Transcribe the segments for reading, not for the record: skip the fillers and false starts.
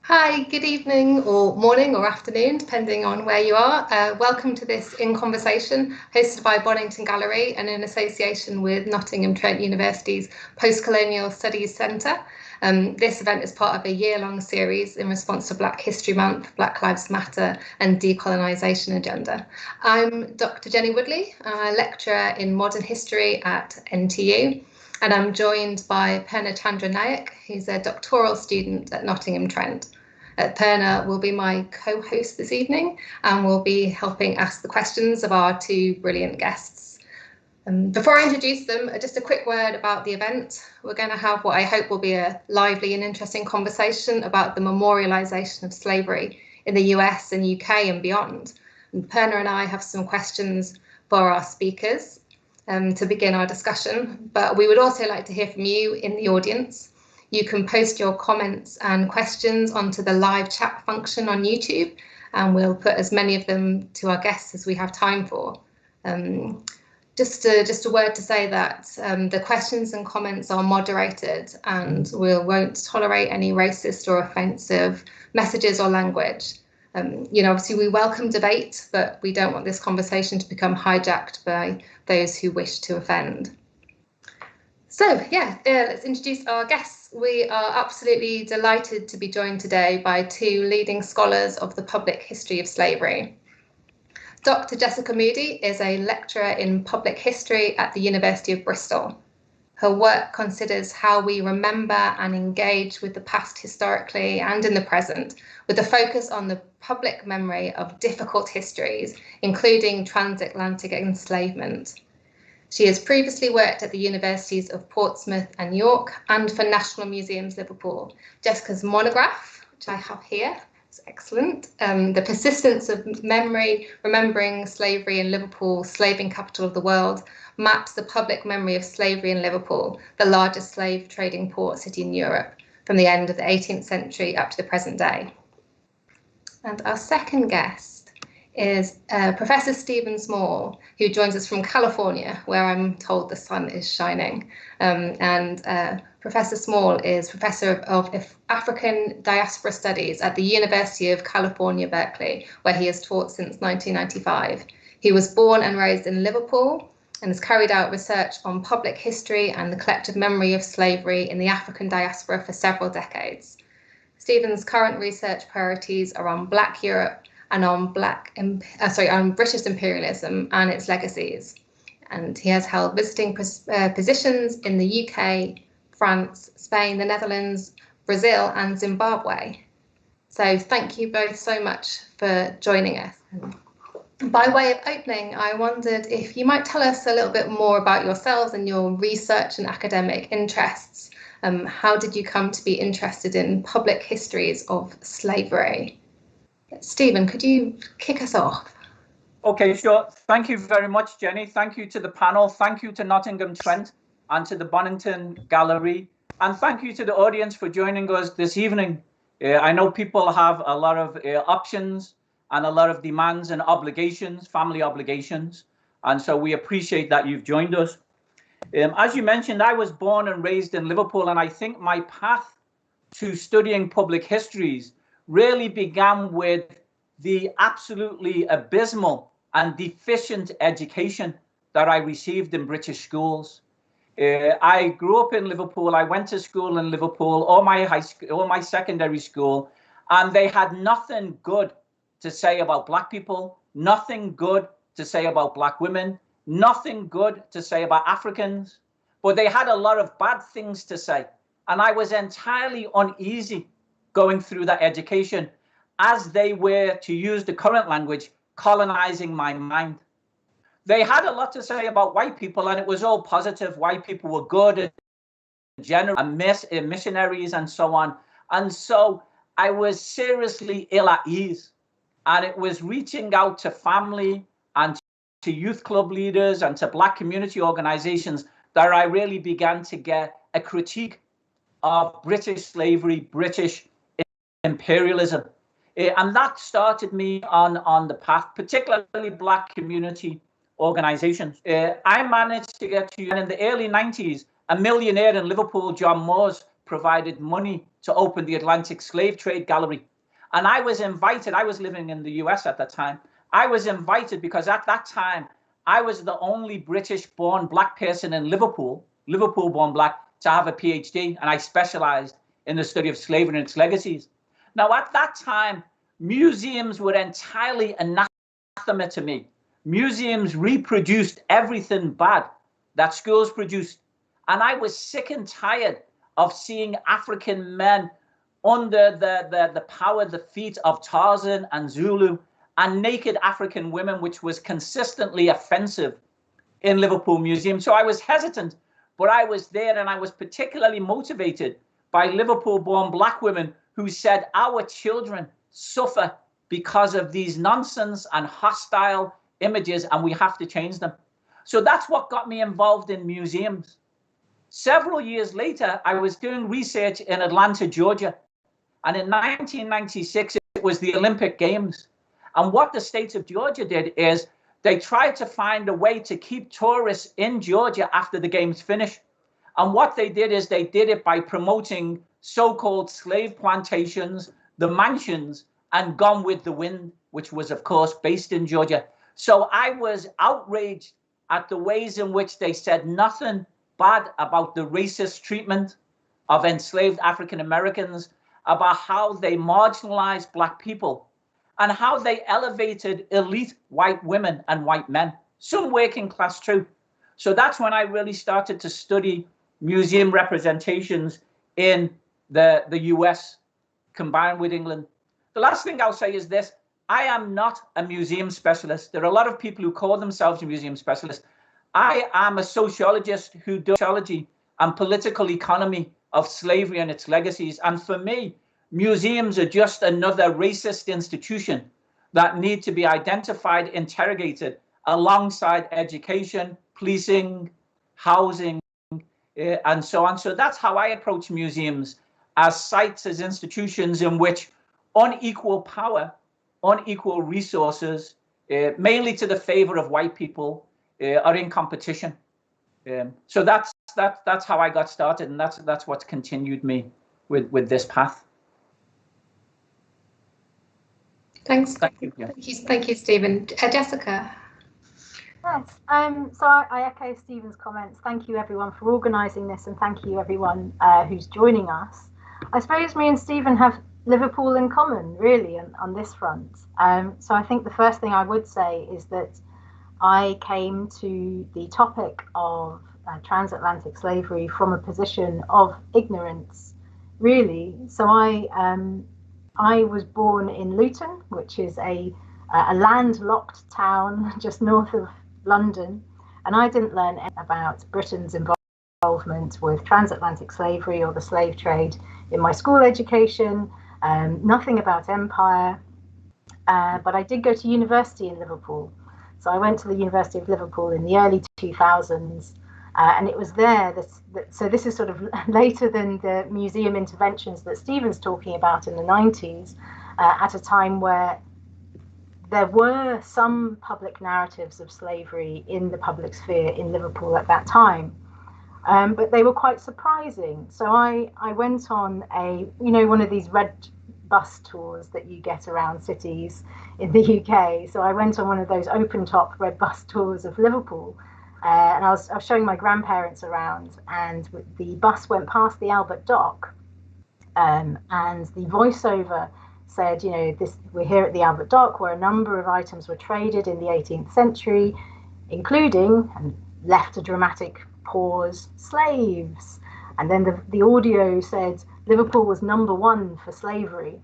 Hi, good evening or morning or afternoon, depending on where you are. Welcome to this In Conversation, hosted by Bonington Gallery and in association with Nottingham Trent University's Post-Colonial Studies Centre. This event is part of a year-long series in response to Black History Month, Black Lives Matter and decolonisation agenda. I'm Dr. Jenny Woodley, a lecturer in modern history at NTU. And I'm joined by Perna Chandra Nayak, who's a doctoral student at Nottingham Trent. Perna will be my co-host this evening and will be helping ask the questions of our two brilliant guests. Before I introduce them, just a quick word about the event. We're going to have what I hope will be a lively and interesting conversation about the memorialisation of slavery in the US and UK and beyond. And Perna and I have some questions for our speakers to begin our discussion, but we would also like to hear from you in the audience. You can post your comments and questions onto the live chat function on YouTube, and we'll put as many of them to our guests as we have time for. Just a word to say that the questions and comments are moderated, and we won't tolerate any racist or offensive messages or language. Obviously we welcome debate, but we don't want this conversation to become hijacked by those who wish to offend. So let's introduce our guests. We are absolutely delighted to be joined today by two leading scholars of the public history of slavery. Dr. Jessica Moody is a lecturer in public history at the University of Bristol. Her work considers how we remember and engage with the past historically and in the present, with a focus on the public memory of difficult histories, including transatlantic enslavement. She has previously worked at the universities of Portsmouth and York and for National Museums Liverpool. Jessica's monograph, which I have here, is excellent. The Persistence of Memory, Remembering Slavery in Liverpool, Slaving Capital of the World, maps the public memory of slavery in Liverpool, the largest slave trading port city in Europe, from the end of the 18th century up to the present day. And our second guest is Professor Stephen Small, who joins us from California, where I'm told the sun is shining. Professor Small is Professor of African Diaspora Studies at the University of California, Berkeley, where he has taught since 1995. He was born and raised in Liverpool and has carried out research on public history and the collective memory of slavery in the African diaspora for several decades. Stephen's current research priorities are on Black Europe and on British imperialism and its legacies. And he has held visiting positions in the UK, France, Spain, the Netherlands, Brazil, and Zimbabwe. So thank you both so much for joining us. By way of opening, I wondered if you might tell us a little bit more about yourselves and your research and academic interests. How did you come to be interested in public histories of slavery? Stephen, could you kick us off? Okay, sure. Thank you very much, Jenny. Thank you to the panel. Thank you to Nottingham Trent and to the Bonington Gallery. And thank you to the audience for joining us this evening. I know people have a lot of options and a lot of demands and obligations, family obligations. And so we appreciate that you've joined us. As you mentioned, I was born and raised in Liverpool, and I think my path to studying public histories really began with the absolutely abysmal and deficient education that I received in British schools. I grew up in Liverpool. I went to school in Liverpool, all my high school, all my secondary school, and they had nothing good to say about Black people, nothing good to say about Black women, nothing good to say about Africans, but they had a lot of bad things to say. And I was entirely uneasy going through that education, as they were, to use the current language, colonizing my mind. They had a lot to say about white people, and it was all positive. White people were good and generous and missionaries and so on. And so I was seriously ill at ease. And it was reaching out to family and to youth club leaders and to Black community organizations that I really began to get a critique of British slavery, British imperialism. And that started me on the path, particularly Black community organizations. I managed to get to, and in the early 90s, a millionaire in Liverpool, John Moores, provided money to open the Atlantic Slave Trade Gallery. And I was invited, I was living in the US at that time. I was invited because at that time, I was the only British-born black person in Liverpool-born black, to have a PhD, and I specialized in the study of slavery and its legacies. Now, at that time, museums were entirely anathema to me. Museums reproduced everything bad that schools produced. And I was sick and tired of seeing African men under the power, the feet of Tarzan and Zulu, and naked African women, which was consistently offensive in Liverpool Museum. So I was hesitant, but I was there, and I was particularly motivated by Liverpool-born black women who said, our children suffer because of these nonsense and hostile images, and we have to change them. So that's what got me involved in museums. Several years later, I was doing research in Atlanta, Georgia. And in 1996, it was the Olympic Games. And what the state of Georgia did is they tried to find a way to keep tourists in Georgia after the games finished. And what they did is they did it by promoting so-called slave plantations, the mansions, and Gone with the Wind, which was, of course, based in Georgia. So I was outraged at the ways in which they said nothing bad about the racist treatment of enslaved African Americans, about how they marginalized black people, and how they elevated elite white women and white men, some working class too. So that's when I really started to study museum representations in the US combined with England. The last thing I'll say is this: I am not a museum specialist. There are a lot of people who call themselves a museum specialist. I am a sociologist who does sociology and political economy of slavery and its legacies. And for me, museums are just another racist institution that need to be identified, interrogated alongside education, policing, housing, and so on. So that's how I approach museums, as sites, as institutions in which unequal power, unequal resources, mainly to the favor of white people, are in competition. So that's how I got started, and that's what's continued me with this path. Thanks. Thank you. Yeah. Thank you, Stephen. Jessica. Yes. So I echo Stephen's comments. Thank you, everyone, for organising this, and thank you, everyone who's joining us. I suppose me and Stephen have Liverpool in common, really, on this front. So I think the first thing I would say is that I came to the topic of transatlantic slavery from a position of ignorance, really. So I was born in Luton, which is a landlocked town just north of London, and I didn't learn about Britain's involvement with transatlantic slavery or the slave trade in my school education, nothing about empire, but I did go to university in Liverpool. So I went to the University of Liverpool in the early 2000s, and it was there so this is sort of later than the museum interventions that Stephen's talking about in the 90s, at a time where there were some public narratives of slavery in the public sphere in Liverpool at that time, but they were quite surprising. So I went on one of these red bus tours that you get around cities in the UK. So I went on one of those open top red bus tours of Liverpool, and I was showing my grandparents around, and the bus went past the Albert Dock, and the voiceover said, we're here at the Albert Dock where a number of items were traded in the 18th century, including, and left a dramatic pause, slaves. And then the audio said Liverpool was #1 for slavery.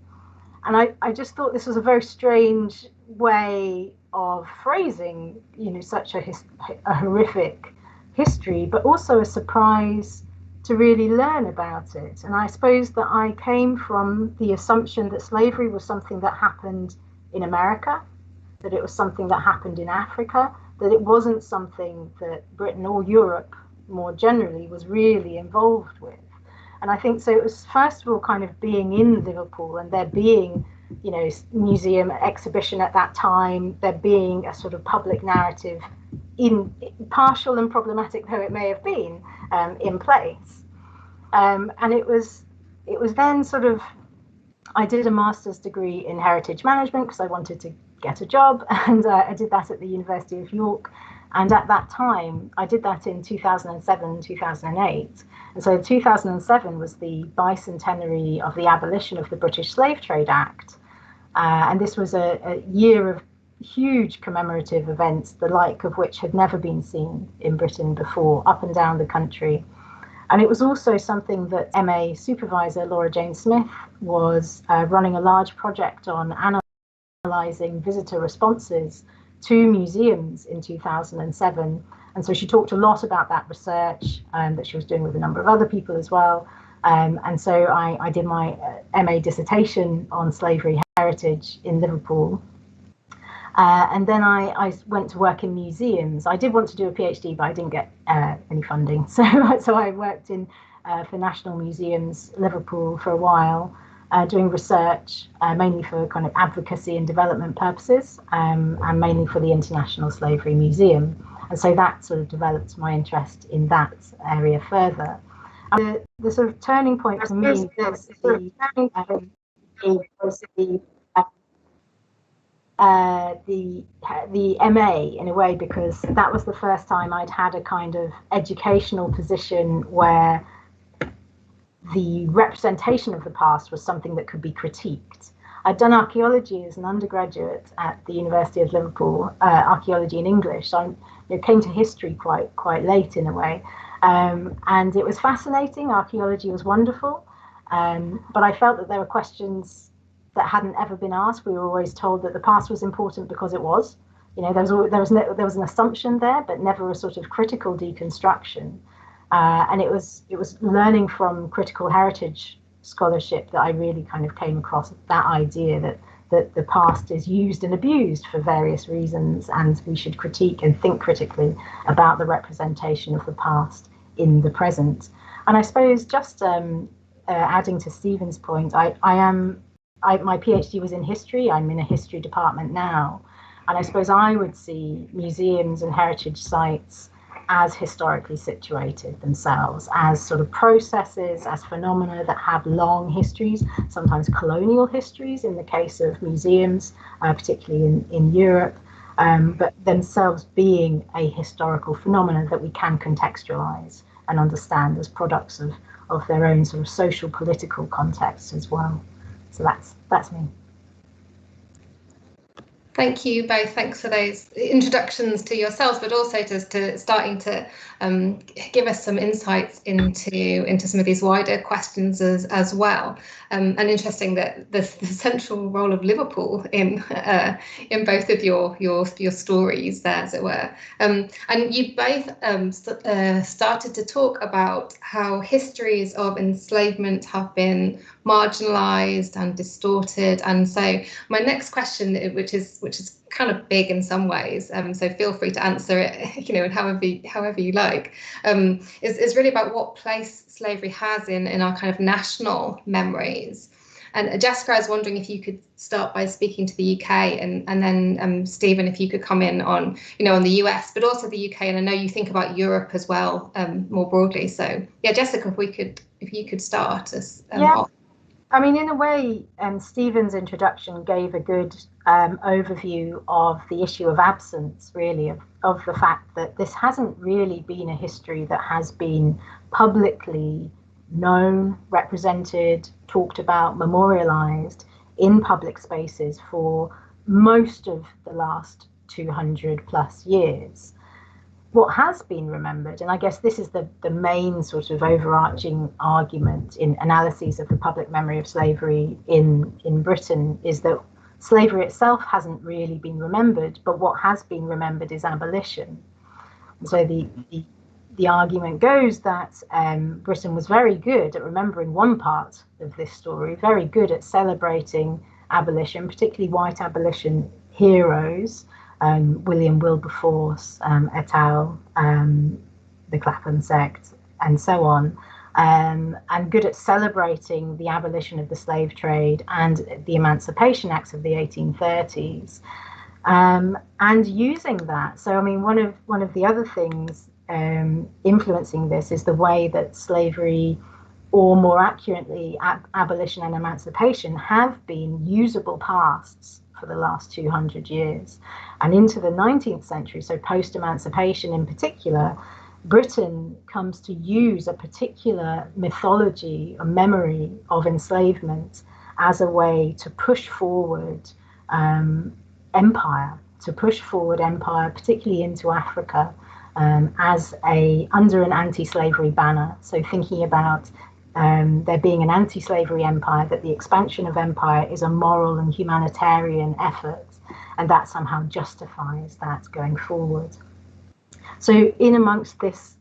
And I just thought this was a very strange way of phrasing, such a horrific history, but also a surprise to really learn about it. And I suppose that I came from the assumption that slavery was something that happened in America, that it was something that happened in Africa, that it wasn't something that Britain or Europe more generally was really involved with. And I think so it was first of all kind of being in Liverpool and there being, museum exhibition at that time, there being a sort of public narrative, in partial and problematic though it may have been, in place. And it was it was then sort of, I did a master's degree in heritage management because I wanted to get a job, and I did that at the University of York. And at that time, I did that in 2007, 2008. And so 2007 was the bicentenary of the abolition of the British Slave Trade Act. And this was a year of huge commemorative events, the like of which had never been seen in Britain before, up and down the country. And it was also something that MA supervisor Laura Jane Smith was running a large project on analysing visitor responses to museums in 2007. And so she talked a lot about that research that she was doing with a number of other people as well. And so I did my MA dissertation on slavery heritage in Liverpool. And then I went to work in museums. I did want to do a PhD, but I didn't get any funding. So I worked for National Museums Liverpool for a while, doing research, mainly for kind of advocacy and development purposes, and mainly for the International Slavery Museum. And so that sort of developed my interest in that area further. The sort of turning point for me was the MA, in a way, because that was the first time I'd had a kind of educational position where the representation of the past was something that could be critiqued. I'd done archaeology as an undergraduate at the University of Liverpool, archaeology in English. So I came to history quite late in a way. And it was fascinating. Archaeology was wonderful. But I felt that there were questions that hadn't ever been asked. We were always told that the past was important because it was. You know, there was an assumption there, but never a sort of critical deconstruction. And it was learning from critical heritage scholarship that I really kind of came across that idea that the past is used and abused for various reasons, and we should critique and think critically about the representation of the past in the present. And I suppose just adding to Stephen's point, my PhD was in history. I'm in a history department now, and I suppose I would see museums and heritage sites as historically situated themselves, as sort of processes, as phenomena that have long histories, sometimes colonial histories in the case of museums, particularly in Europe, but themselves being a historical phenomenon that we can contextualize and understand as products of their own sort of social political context as well. So that's me. Thank you both. Thanks for those introductions to yourselves, but also to starting to give us some insights into some of these wider questions as well. And interesting that the central role of Liverpool in both of your stories there, as it were. And you both started to talk about how histories of enslavement have been marginalized and distorted. And so my next question, which is kind of big in some ways, so feel free to answer it, in however you like, is really about what place slavery has in our kind of national memories. And Jessica, I was wondering if you could start by speaking to the UK, and then Stephen, if you could come in on on the US, but also the UK. And I know you think about Europe as well, more broadly. So yeah, Jessica, if you could start us off. I mean, in a way, Stephen's introduction gave a good overview of the issue of absence, really, of the fact that this hasn't really been a history that has been publicly known, represented, talked about, memorialized in public spaces for most of the last 200 plus years. What has been remembered, and I guess this is the main sort of overarching argument in analyses of the public memory of slavery in Britain, is that slavery itself hasn't really been remembered, but what has been remembered is abolition. And so the argument goes that Britain was very good at remembering one part of this story, very good at celebrating abolition, particularly white abolition heroes, William Wilberforce et al., the Clapham sect, and so on, and good at celebrating the abolition of the slave trade and the Emancipation Acts of the 1830s, and using that. So, I mean, one of the other things influencing this is the way that slavery or more accurately, abolition and emancipation, have been usable pasts for the last 200 years. And into the 19th century, so post-emancipation in particular, Britain comes to use a particular mythology, a memory of enslavement as a way to push forward empire, particularly into Africa, under an anti-slavery banner. So thinking about there being an anti-slavery empire, that the expansion of empire is a moral and humanitarian effort, and that somehow justifies that going forward. So in amongst this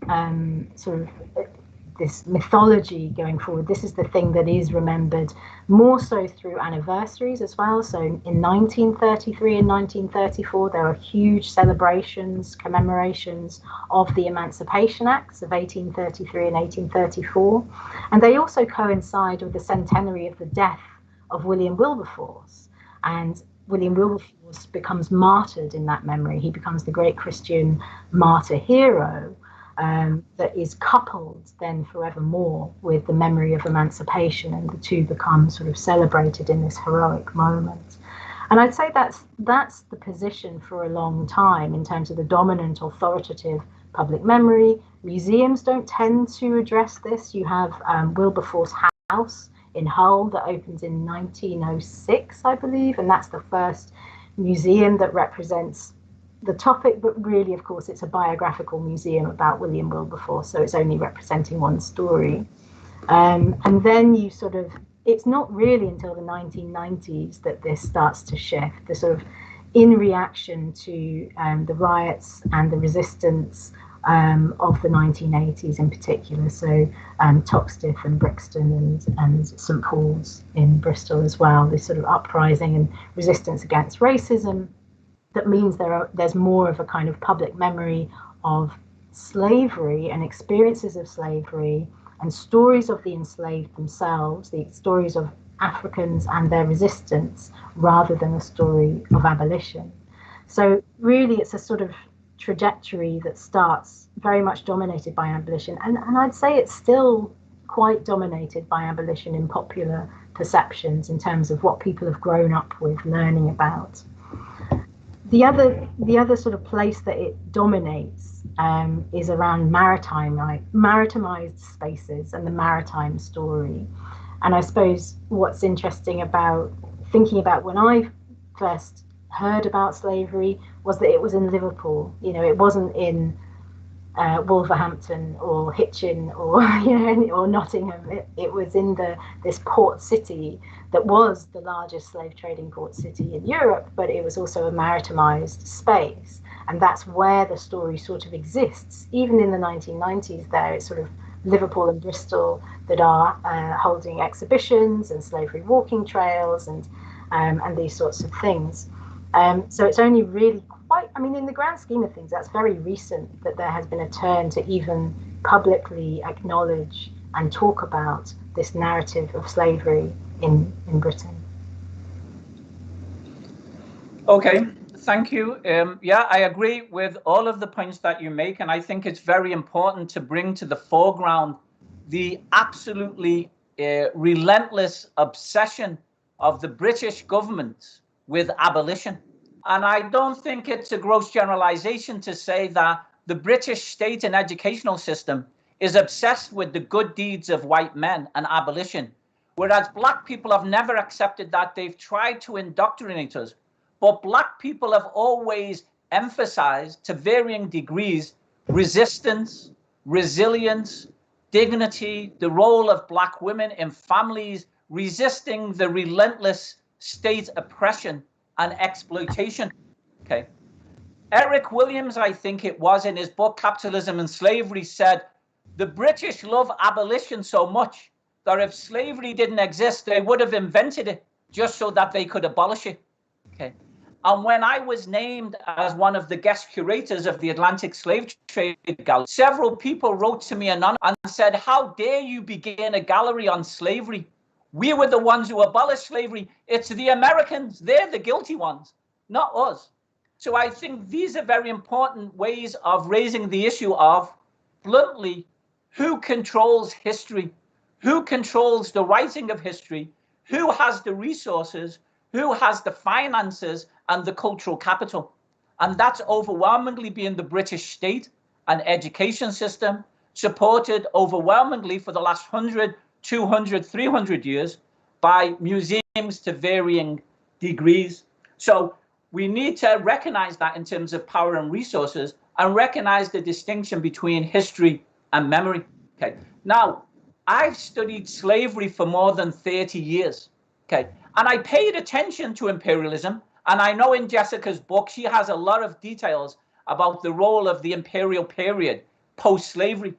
this mythology going forward, this is the thing that is remembered more so through anniversaries as well. So in 1933 and 1934, there are huge celebrations, commemorations of the Emancipation Acts of 1833 and 1834. And they also coincide with the centenary of the death of William Wilberforce. And William Wilberforce becomes martyred in that memory. He becomes the great Christian martyr hero that is coupled then forevermore with the memory of emancipation, and the two become sort of celebrated in this heroic moment. And I'd say that's the position for a long time in terms of the dominant authoritative public memory. Museums don't tend to address this. You have Wilberforce House in Hull that opens in 1906, I believe, and that's the first museum that represents the topic, but really, of course, it's a biographical museum about William Wilberforce, so it's only representing one story. And then it's not really until the 1990s that this starts to shift, the sort of in reaction to the riots and the resistance of the 1980s in particular. So Toxteth and Brixton and St Paul's in Bristol as well, this sort of uprising and resistance against racism. That means there's more of a kind of public memory of slavery and experiences of slavery and stories of the enslaved themselves, the stories of Africans and their resistance, rather than a story of abolition. So really it's a sort of trajectory that starts very much dominated by abolition. And I'd say it's still quite dominated by abolition in popular perceptions in terms of what people have grown up with learning about. The other sort of place that it dominates is around maritimized spaces and the maritime story. And I suppose what's interesting about thinking about when I first heard about slavery was that it was in Liverpool. You know, it wasn't in Wolverhampton or Hitchin or or Nottingham. It was in this port city that was the largest slave trading port city in Europe, but it was also a maritimized space, and that's where the story sort of exists. Even in the 1990s, there it's sort of Liverpool and Bristol that are holding exhibitions and slavery walking trails and these sorts of things. So it's only really in the grand scheme of things, that's very recent that there has been a turn to even publicly acknowledge and talk about this narrative of slavery in Britain. Okay, thank you. Yeah, I agree with all of the points that you make, and I think it's very important to bring to the foreground the absolutely relentless obsession of the British government with abolition. And I don't think it's a gross generalization to say that the British state and educational system is obsessed with the good deeds of white men and abolition, whereas black people have never accepted that. They've tried to indoctrinate us, but black people have always emphasized to varying degrees resistance, resilience, dignity, the role of black women in families, resisting the relentless state oppression and exploitation. Okay. Eric Williams, I think it was, in his book Capitalism and Slavery, said the British love abolition so much that if slavery didn't exist, they would have invented it just so that they could abolish it. Okay. And when I was named as one of the guest curators of the Atlantic Slave Trade Gallery, several people wrote to me anonymously and said, how dare you begin a gallery on slavery? We were the ones who abolished slavery. It's the Americans. They're the guilty ones, not us. So I think these are very important ways of raising the issue of, bluntly, who controls history? Who controls the writing of history? Who has the resources? Who has the finances and the cultural capital? And that's overwhelmingly been the British state and education system, supported overwhelmingly for the last 100, 200, 300 years by museums to varying degrees. So we need to recognize that in terms of power and resources, and recognize the distinction between history and memory. Okay. Now, I've studied slavery for more than 30 years. Okay. And I paid attention to imperialism. And I know in Jessica's book, she has a lot of details about the role of the imperial period post-slavery.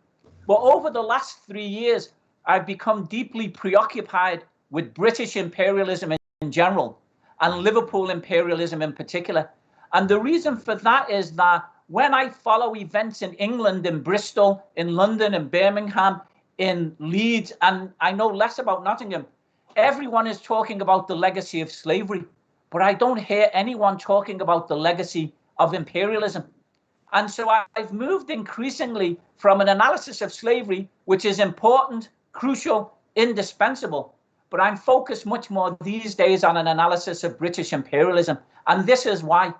But over the last 3 years, I've become deeply preoccupied with British imperialism in general and Liverpool imperialism in particular. And the reason for that is that when I follow events in England, in Bristol, in London, in Birmingham, in Leeds, and I know less about Nottingham, everyone is talking about the legacy of slavery, but I don't hear anyone talking about the legacy of imperialism. And so I've moved increasingly from an analysis of slavery, which is important, crucial, indispensable, but I'm focused much more these days on an analysis of British imperialism. And this is why.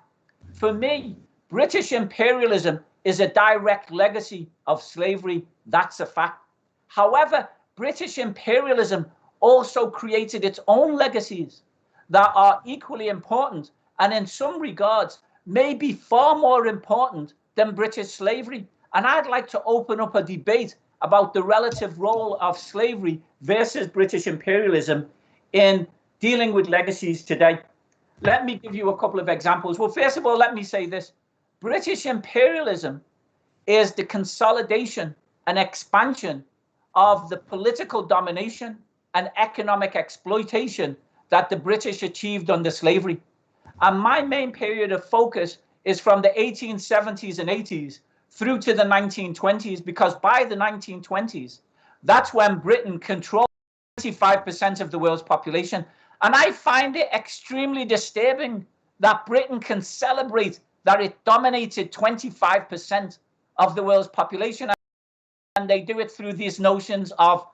For me, British imperialism is a direct legacy of slavery. That's a fact. However, British imperialism also created its own legacies that are equally important, and in some regards may be far more important than British slavery. And I'd like to open up a debate about the relative role of slavery versus British imperialism in dealing with legacies today. Let me give you a couple of examples. Well, first of all, let me say this. British imperialism is the consolidation and expansion of the political domination and economic exploitation that the British achieved under slavery. And my main period of focus is from the 1870s and 80s through to the 1920s, because by the 1920s, that's when Britain controlled 25% of the world's population. And I find it extremely disturbing that Britain can celebrate that it dominated 25% of the world's population. And they do it through these notions of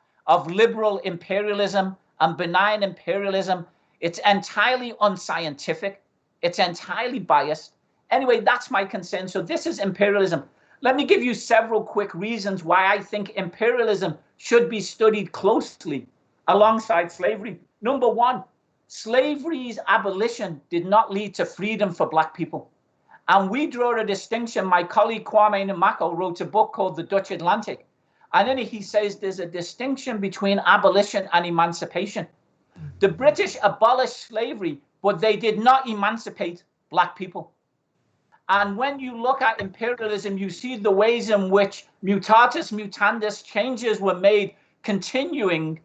liberal imperialism and benign imperialism. It's entirely unscientific. It's entirely biased. Anyway, that's my concern. So this is imperialism. Let me give you several quick reasons why I think imperialism should be studied closely alongside slavery. Number one, slavery's abolition did not lead to freedom for Black people. And we draw a distinction. My colleague Kwame Nkrumah wrote a book called The Dutch Atlantic. And in it he says there's a distinction between abolition and emancipation. The British abolished slavery, but they did not emancipate Black people. And when you look at imperialism, you see the ways in which mutatis mutandis changes were made, continuing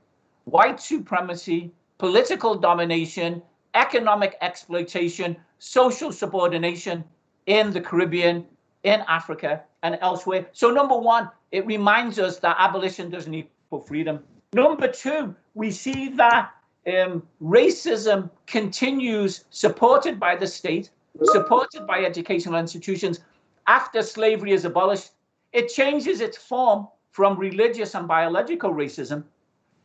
white supremacy, political domination, economic exploitation, social subordination in the Caribbean, in Africa, and elsewhere. So number one, it reminds us that abolition doesn't equal freedom. Number two, we see that racism continues, supported by the state, supported by educational institutions, after slavery is abolished. It changes its form from religious and biological racism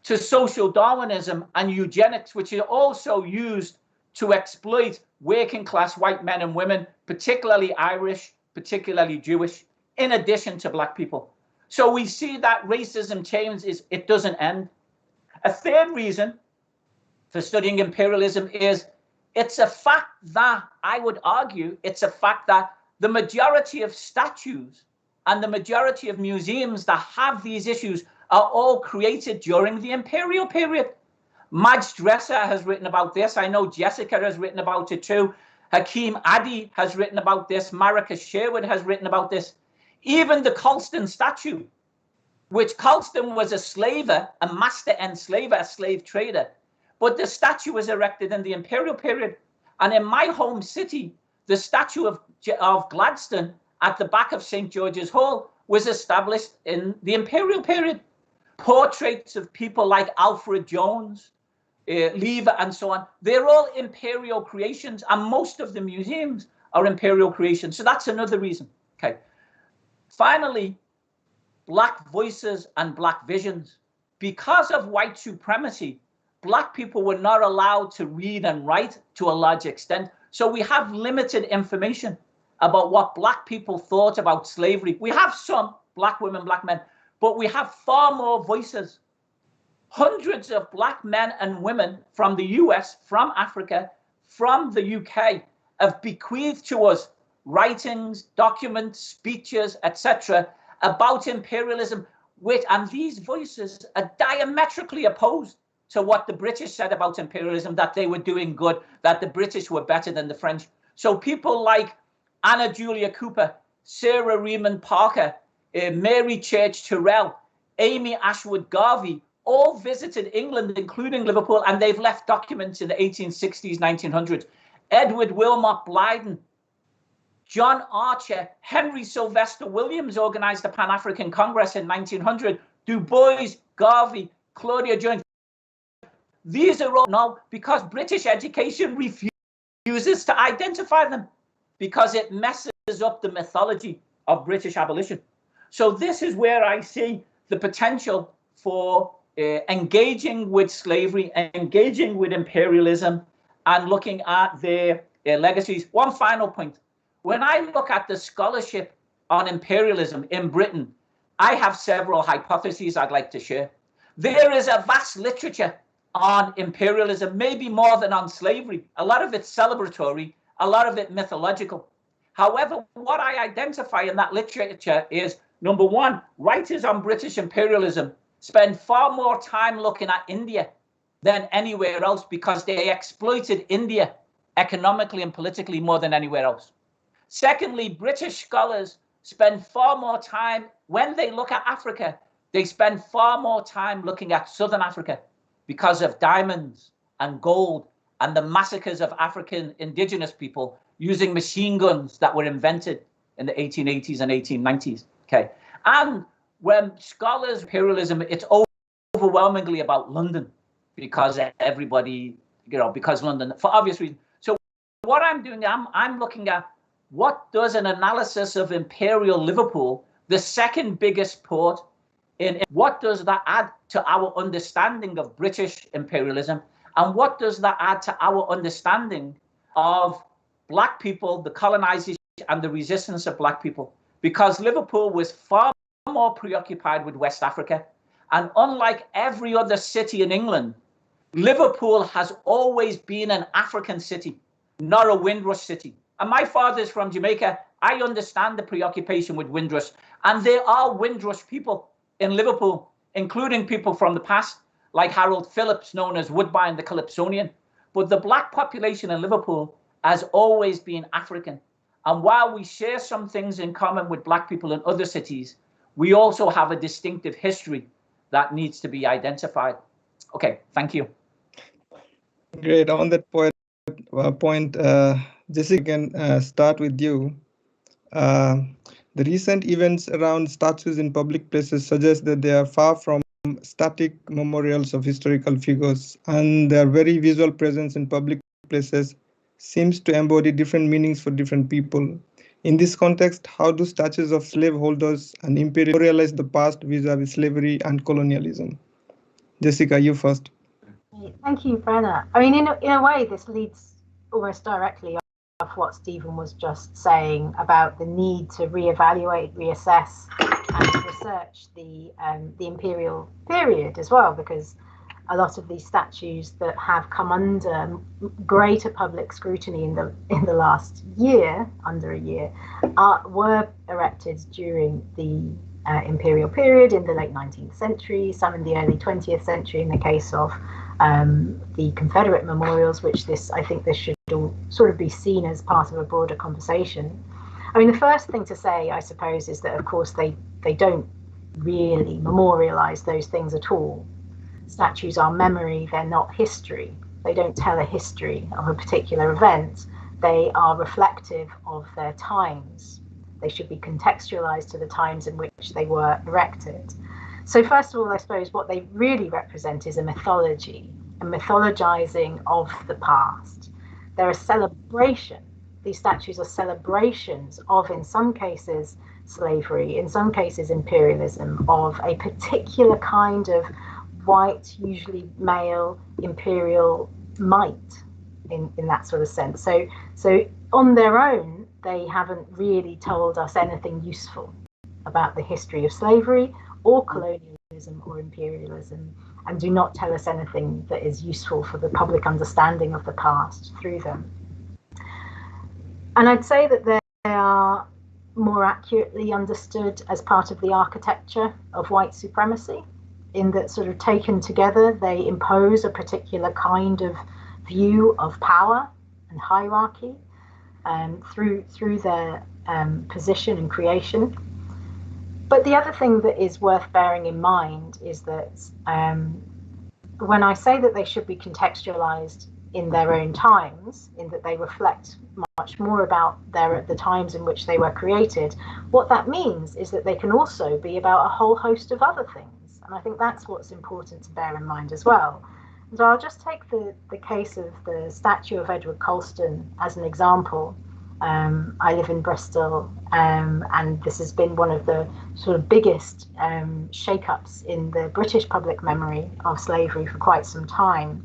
to social Darwinism and eugenics, which are also used to exploit working class white men and women, particularly Irish, particularly Jewish, in addition to Black people. So we see that racism changes, it doesn't end. A third reason for studying imperialism is it's a fact that, I would argue, it's a fact that the majority of statues and the majority of museums that have these issues are all created during the imperial period. Madge Dresser has written about this. I know Jessica has written about it too. Hakeem Addy has written about this. Marika Sherwood has written about this. Even the Colston statue, which Colston was a slaver, a master enslaver, a slave trader. But the statue was erected in the imperial period. And in my home city, the statue of Gladstone at the back of St. George's Hall was established in the imperial period. Portraits of people like Alfred Jones, Lever, and so on, they're all imperial creations, and most of the museums are imperial creations. So that's another reason. Okay. Finally, Black voices and Black visions. because of white supremacy, black people were not allowed to read and write to a large extent. So we have limited information about what black people thought about slavery. We have some black women, black men, but we have far more voices. Hundreds of black men and women from the US, from Africa, from the UK have bequeathed to us writings, documents, speeches, etc. about imperialism, and these voices are diametrically opposed to what the British said about imperialism, that they were doing good, that the British were better than the French. So people like Anna Julia Cooper, Sarah Raymond Parker, Mary Church Terrell, Amy Ashwood Garvey, all visited England, including Liverpool, and they've left documents in the 1860s, 1900s. Edward Wilmot Blyden, John Archer, Henry Sylvester Williams organized the Pan-African Congress in 1900, Du Bois, Garvey, Claudia Jones. These are all now because British education refuses to identify them because it messes up the mythology of British abolition. So this is where I see the potential for engaging with slavery, engaging with imperialism, and looking at their legacies. One final point. When I look at the scholarship on imperialism in Britain, I have several hypotheses I'd like to share. There is a vast literature on imperialism, maybe more than on slavery. A lot of it's celebratory, a lot of it mythological. However, what I identify in that literature is, number one, writers on British imperialism spend far more time looking at India than anywhere else because they exploited India economically and politically more than anywhere else. Secondly, British scholars spend far more time, when they look at Africa, they spend far more time looking at Southern Africa because of diamonds and gold and the massacres of African indigenous people using machine guns that were invented in the 1880s and 1890s. Okay. And when scholars imperialism, it's overwhelmingly about London because everybody, because London, for obvious reasons. So what I'm doing, I'm looking at what does an analysis of imperial Liverpool, the second biggest port, what does that add to our understanding of British imperialism? And what does that add to our understanding of black people, the colonization and the resistance of black people? Because Liverpool was far more preoccupied with West Africa. And unlike every other city in England, Liverpool has always been an African city, not a Windrush city. And my father's from Jamaica. I understand the preoccupation with Windrush. And there are Windrush people in Liverpool, including people from the past, like Harold Phillips, known as Woodbine the Calypsonian. But the black population in Liverpool has always been African. And while we share some things in common with black people in other cities, we also have a distinctive history that needs to be identified. Okay, thank you. Great. On that point, Jessica, can start with you. The recent events around statues in public places suggest that they are far from static memorials of historical figures, and their very visual presence in public places seems to embody different meanings for different people. In this context, how do statues of slaveholders and imperialize the past vis-a-vis slavery and colonialism? Jessica, you first. Thank you, Brenna. I mean, in a way, this leads almost directly off what Stephen was just saying about the need to reevaluate, reassess, and research the imperial period as well, because a lot of these statues that have come under greater public scrutiny in the last year, under a year, were erected during the imperial period in the late 19th century, some in the early 20th century in the case of the Confederate memorials, which I think this should all sort of be seen as part of a broader conversation. I mean, the first thing to say, I suppose, is that, of course, they don't really memorialize those things at all. Statues are memory, they're not history. They don't tell a history of a particular event. They are reflective of their times. They should be contextualized to the times in which they were erected. So first of all, I suppose what they really represent is a mythology, a mythologizing of the past. They're a celebration. These statues are celebrations of, in some cases, slavery, in some cases, imperialism, of a particular kind of white, usually male, imperial might in that sort of sense. So on their own, they haven't really told us anything useful about the history of slavery or colonialism or imperialism, and do not tell us anything that is useful for the public understanding of the past through them. And I'd say that they are more accurately understood as part of the architecture of white supremacy, in that sort of taken together, they impose a particular kind of view of power and hierarchy through their position and creation. But the other thing that is worth bearing in mind is that when I say that they should be contextualized in their own times, in that they reflect much more about the times in which they were created, what that means is that they can also be about a whole host of other things. And I think that's what's important to bear in mind as well. So I'll just take the case of the statue of Edward Colston as an example. I live in Bristol, and this has been one of the sort of biggest shake-ups in the British public memory of slavery for quite some time.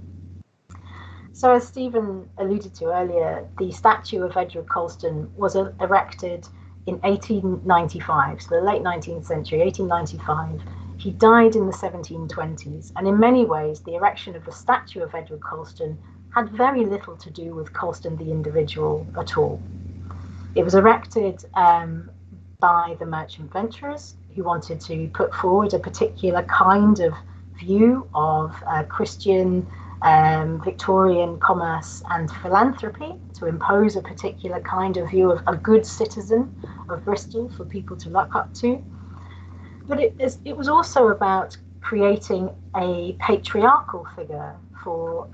So as Stephen alluded to earlier, the statue of Edward Colston was erected in 1895, so the late 19th century, 1895. He died in the 1720s, and in many ways, the erection of the statue of Edward Colston had very little to do with Colston the individual at all. It was erected by the merchant venturers who wanted to put forward a particular kind of view of Christian Victorian commerce and philanthropy, to impose a particular kind of view of a good citizen of Bristol for people to look up to. But it was also about creating a patriarchal figure for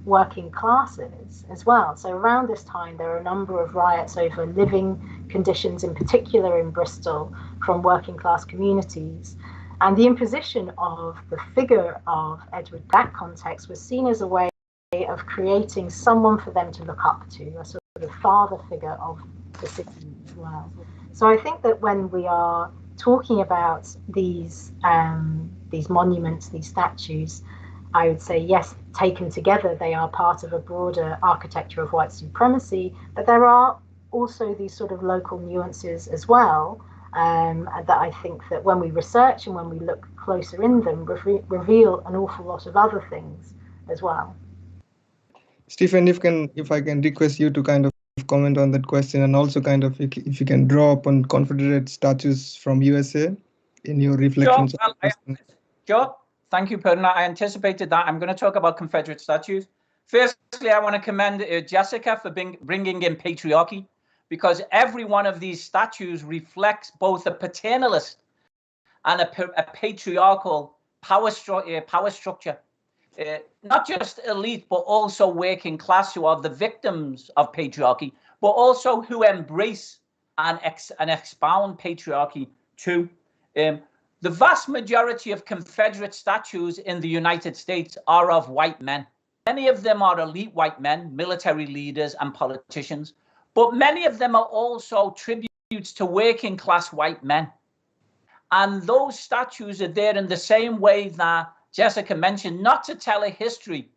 working classes as well. So around this time, there are a number of riots over living conditions, in particular in Bristol, from working class communities. And the imposition of the figure of Edward in that context was seen as a way of creating someone for them to look up to, a sort of father figure of the city as well. So I think that when we are talking about these monuments, these statues, I would say, yes, taken together, they are part of a broader architecture of white supremacy, but there are also these sort of local nuances as well, that I think that when we research and when we look closer in them, reveal an awful lot of other things as well. Stephen, if I can request you to kind of comment on that question, and also kind of if you can draw upon Confederate statues from USA in your reflections. Sure. Thank you, Perna. I anticipated that. I'm going to talk about Confederate statues. Firstly, I want to commend Jessica for bringing in patriarchy, because every one of these statues reflects both a paternalist and a patriarchal power structure. Not just elite, but also working class, who are the victims of patriarchy, but also who embrace and expound patriarchy too. The vast majority of Confederate statues in the United States are of white men. Many of them are elite white men, military leaders and politicians, but many of them are also tributes to working class white men. And those statues are there in the same way that Jessica mentioned, not to tell a history,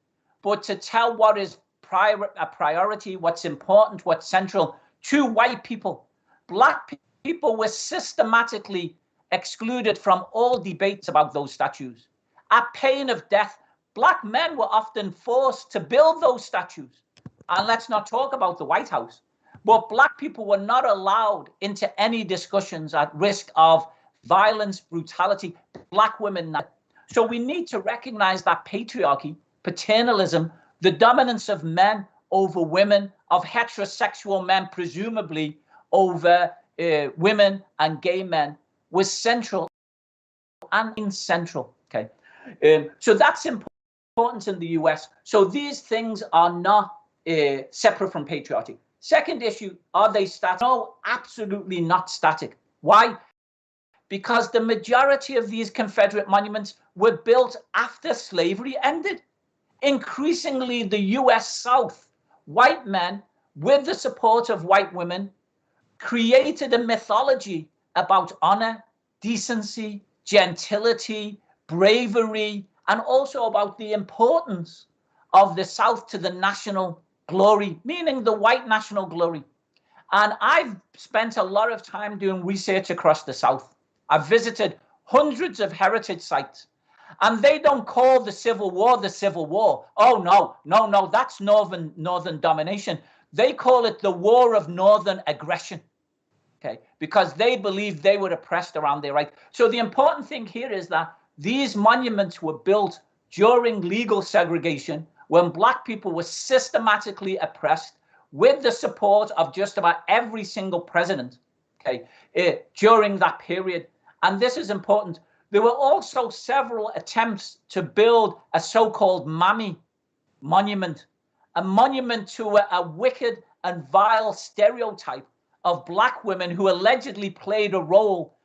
but to tell what is a priority, what's important, what's central to white people. Black people were systematically excluded from all debates about those statues. At pain of death, Black men were often forced to build those statues. And let's not talk about the White House. But Black people were not allowed into any discussions at risk of violence, brutality. Black women. So we need to recognize that patriarchy, paternalism, the dominance of men over women, of heterosexual men, presumably over women and gay men, was central and incentral. Okay, so that's important in the US. So these things are not separate from patriarchy. Second issue, are they static? No, absolutely not static. Why? Because the majority of these Confederate monuments were built after slavery ended. Increasingly, the US South, white men, with the support of white women, created a mythology about honor, decency, gentility, bravery, and also about the importance of the South to the national glory, meaning the white national glory. And I've spent a lot of time doing research across the South. I've visited hundreds of heritage sites, and they don't call the Civil War the Civil War. Oh, no, that's Northern domination. They call it the War of Northern Aggression, okay, because they believe they were oppressed around their right. So the important thing here is that these monuments were built during legal segregation, when Black people were systematically oppressed, with the support of just about every single president, okay, during that period. And this is important. There were also several attempts to build a so-called Mammy monument, a monument to a wicked and vile stereotype of Black women who allegedly played a role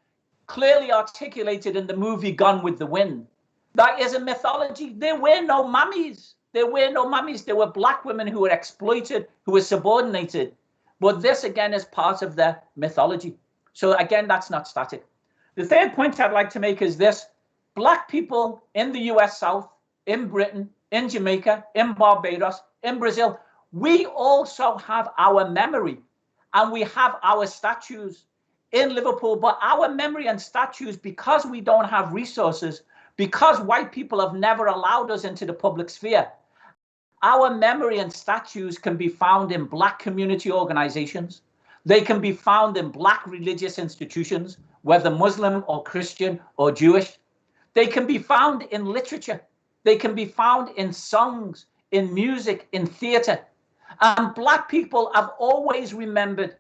clearly articulated in the movie Gone with the Wind. That is a mythology. There were no mummies. There were no mummies. There were Black women who were exploited, who were subordinated. But this, again, is part of their mythology. So, again, that's not static. The third point I'd like to make is this. Black people in the US South, in Britain, in Jamaica, in Barbados, in Brazil, we also have our memory, and we have our statues in Liverpool. But our memory and statues, because we don't have resources, because white people have never allowed us into the public sphere, our memory and statues can be found in Black community organizations. They can be found in Black religious institutions, whether Muslim or Christian or Jewish. They can be found in literature. They can be found in songs, in music, in theater. And Black people have always remembered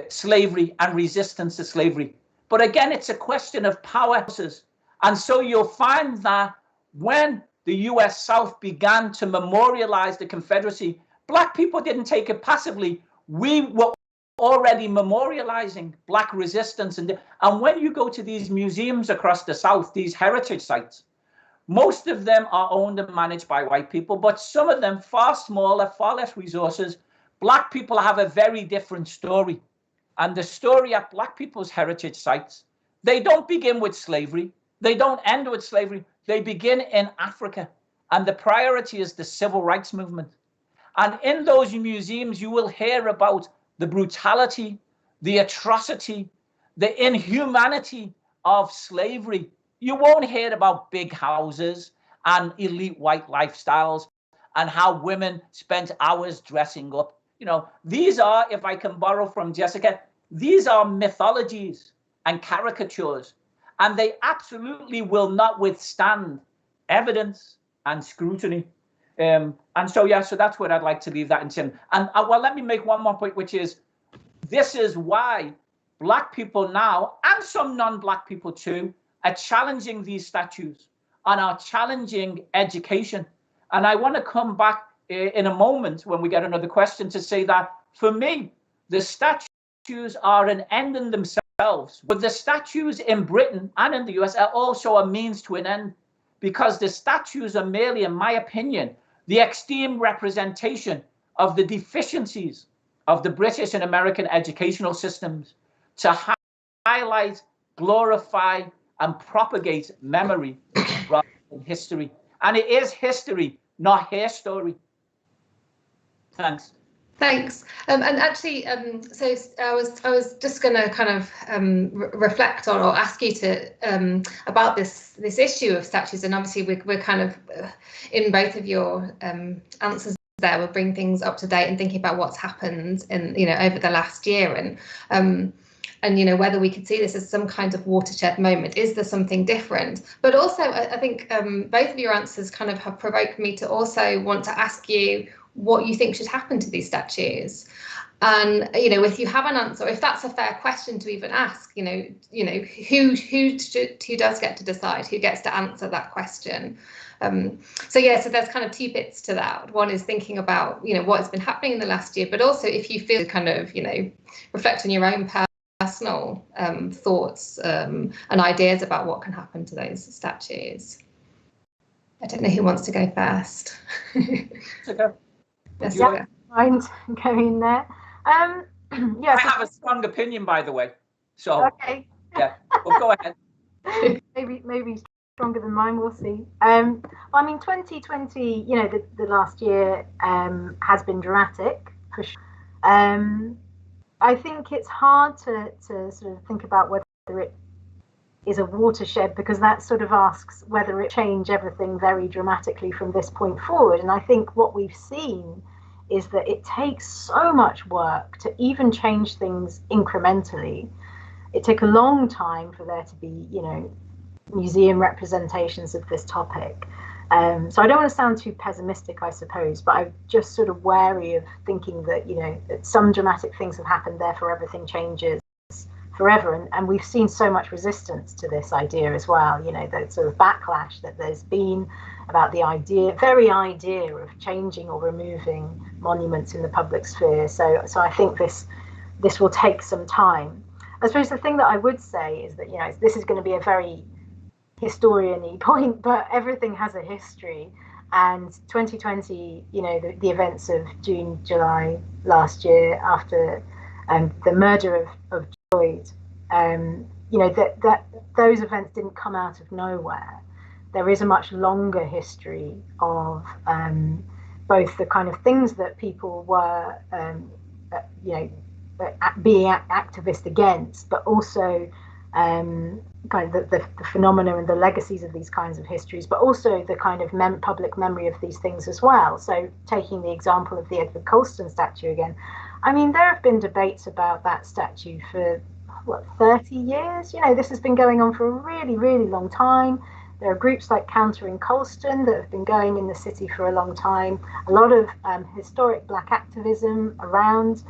slavery and resistance to slavery. But again, it's a question of power. And so you'll find that when the US South began to memorialize the Confederacy, Black people didn't take it passively. We were already memorializing Black resistance. And when you go to these museums across the South, these heritage sites, most of them are owned and managed by white people, but some of them far smaller, far less resources. Black people have a very different story. And the story at Black people's heritage sites, they don't begin with slavery. They don't end with slavery. They begin in Africa. And the priority is the civil rights movement. And in those museums, you will hear about the brutality, the atrocity, the inhumanity of slavery. You won't hear about big houses and elite white lifestyles and how women spent hours dressing up. You know, these are, if I can borrow from Jessica, these are mythologies and caricatures, and they absolutely will not withstand evidence and scrutiny. And so, yeah, so that's what I'd like to leave that in. And well, let me make one more point, which is, this is why Black people now, and some non-Black people too, are challenging these statues and are challenging education. And I want to come back in a moment when we get another question to say that, for me, the statues are an end in themselves. But the statues in Britain and in the US are also a means to an end, because the statues are merely, in my opinion, the extreme representation of the deficiencies of the British and American educational systems to highlight, glorify, and propagate memory rather than history. And it is history, not her story. Thanks. Thanks. And actually, so I was just going to kind of reflect on, or ask you to about this issue of statues. And obviously, we're kind of in both of your answers there. We'll bring things up to date and thinking about what's happened in over the last year, and whether we could see this as some kind of watershed moment. Is there something different? But also, I think both of your answers kind of have provoked me to also want to ask you what you think should happen to these statues. And if you have an answer, if that's a fair question to even ask, who does get to decide, who gets to answer that question? So there's kind of two bits to that. One is thinking about what has been happening in the last year, but also if you feel kind of reflect on your own personal thoughts and ideas about what can happen to those statues. I don't know who wants to go first. Okay. Yes, yeah, mind going there. I have a strong opinion, by the way. So okay. Yeah, well, go ahead. maybe stronger than mine. We'll see. I mean, 2020, you know, the last year has been dramatic for sure. I think it's hard to sort of think about whether it is a watershed, because that sort of asks whether it change everything very dramatically from this point forward. And I think what we've seen is that it takes so much work to even change things incrementally. It took a long time for there to be, you know, museum representations of this topic. So I don't want to sound too pessimistic, I suppose, but I'm just sort of wary of thinking that, you know, that some dramatic things have happened, therefore everything changes forever. And we've seen so much resistance to this idea as well, you know, the sort of backlash that there's been about the very idea of changing or removing monuments in the public sphere. So I think this will take some time. I suppose the thing that I would say is that, you know, this is going to be a very historian-y point, but everything has a history. And 2020, you know, the events of June, July last year, after the murder of Floyd, you know, that those events didn't come out of nowhere. There is a much longer history of both the kind of things that people were, you know, being activist against, but also kind of the phenomena and the legacies of these kinds of histories, but also the kind of public memory of these things as well. So taking the example of the Edward Colston statue again, I mean, there have been debates about that statue for, what, 30 years? You know, this has been going on for a really, really long time. There are groups like Countering Colston that have been going in the city for a long time. A lot of historic Black activism around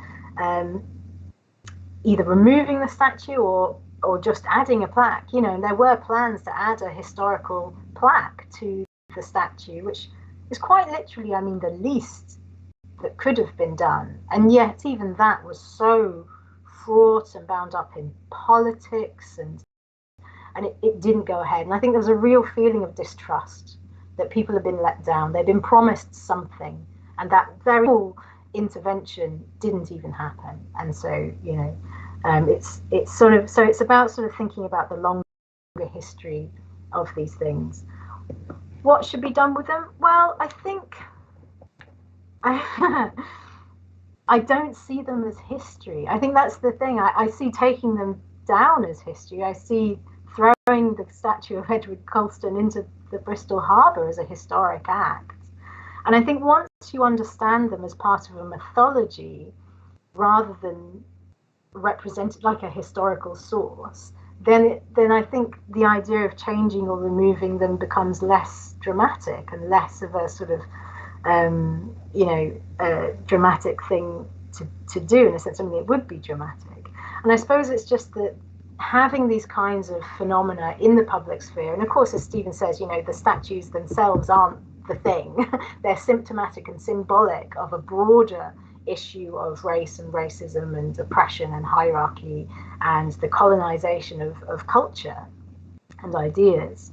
either removing the statue or just adding a plaque, you know, and there were plans to add a historical plaque to the statue, which is quite literally, I mean, the least that could have been done. And yet even that was so fraught and bound up in politics, and it didn't go ahead. And I think there was a real feeling of distrust, that people have been let down. They've been promised something, and that very small intervention didn't even happen. And so, you know, it's about sort of thinking about the longer history of these things. What should be done with them? Well, I think I don't see them as history. I think that's the thing. I see taking them down as history. I see throwing the statue of Edward Colston into the Bristol harbour as a historic act. And I think once you understand them as part of a mythology, rather than represented like a historical source, then I think the idea of changing or removing them becomes less dramatic and less of a sort of you know, a dramatic thing to do, in a sense. I mean, it would be dramatic. And I suppose it's just that having these kinds of phenomena in the public sphere, and of course, as Stephen says, you know, the statues themselves aren't the thing. They're symptomatic and symbolic of a broader issue of race and racism and oppression and hierarchy and the colonization of culture and ideas.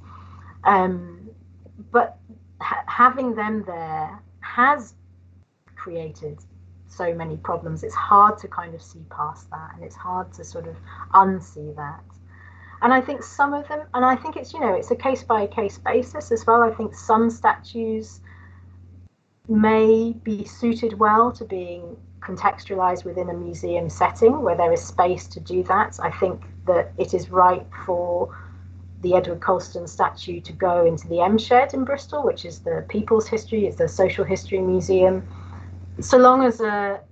But having them there has created so many problems. It's hard to kind of see past that, and it's hard to sort of unsee that. And I think some of them, and I think it's, you know, it's a case by case basis as well. I think some statues may be suited well to being contextualized within a museum setting where there is space to do that. I think that it is right for the Edward Colston statue to go into the Shed in Bristol, which is the People's History, it's the Social History Museum, so long as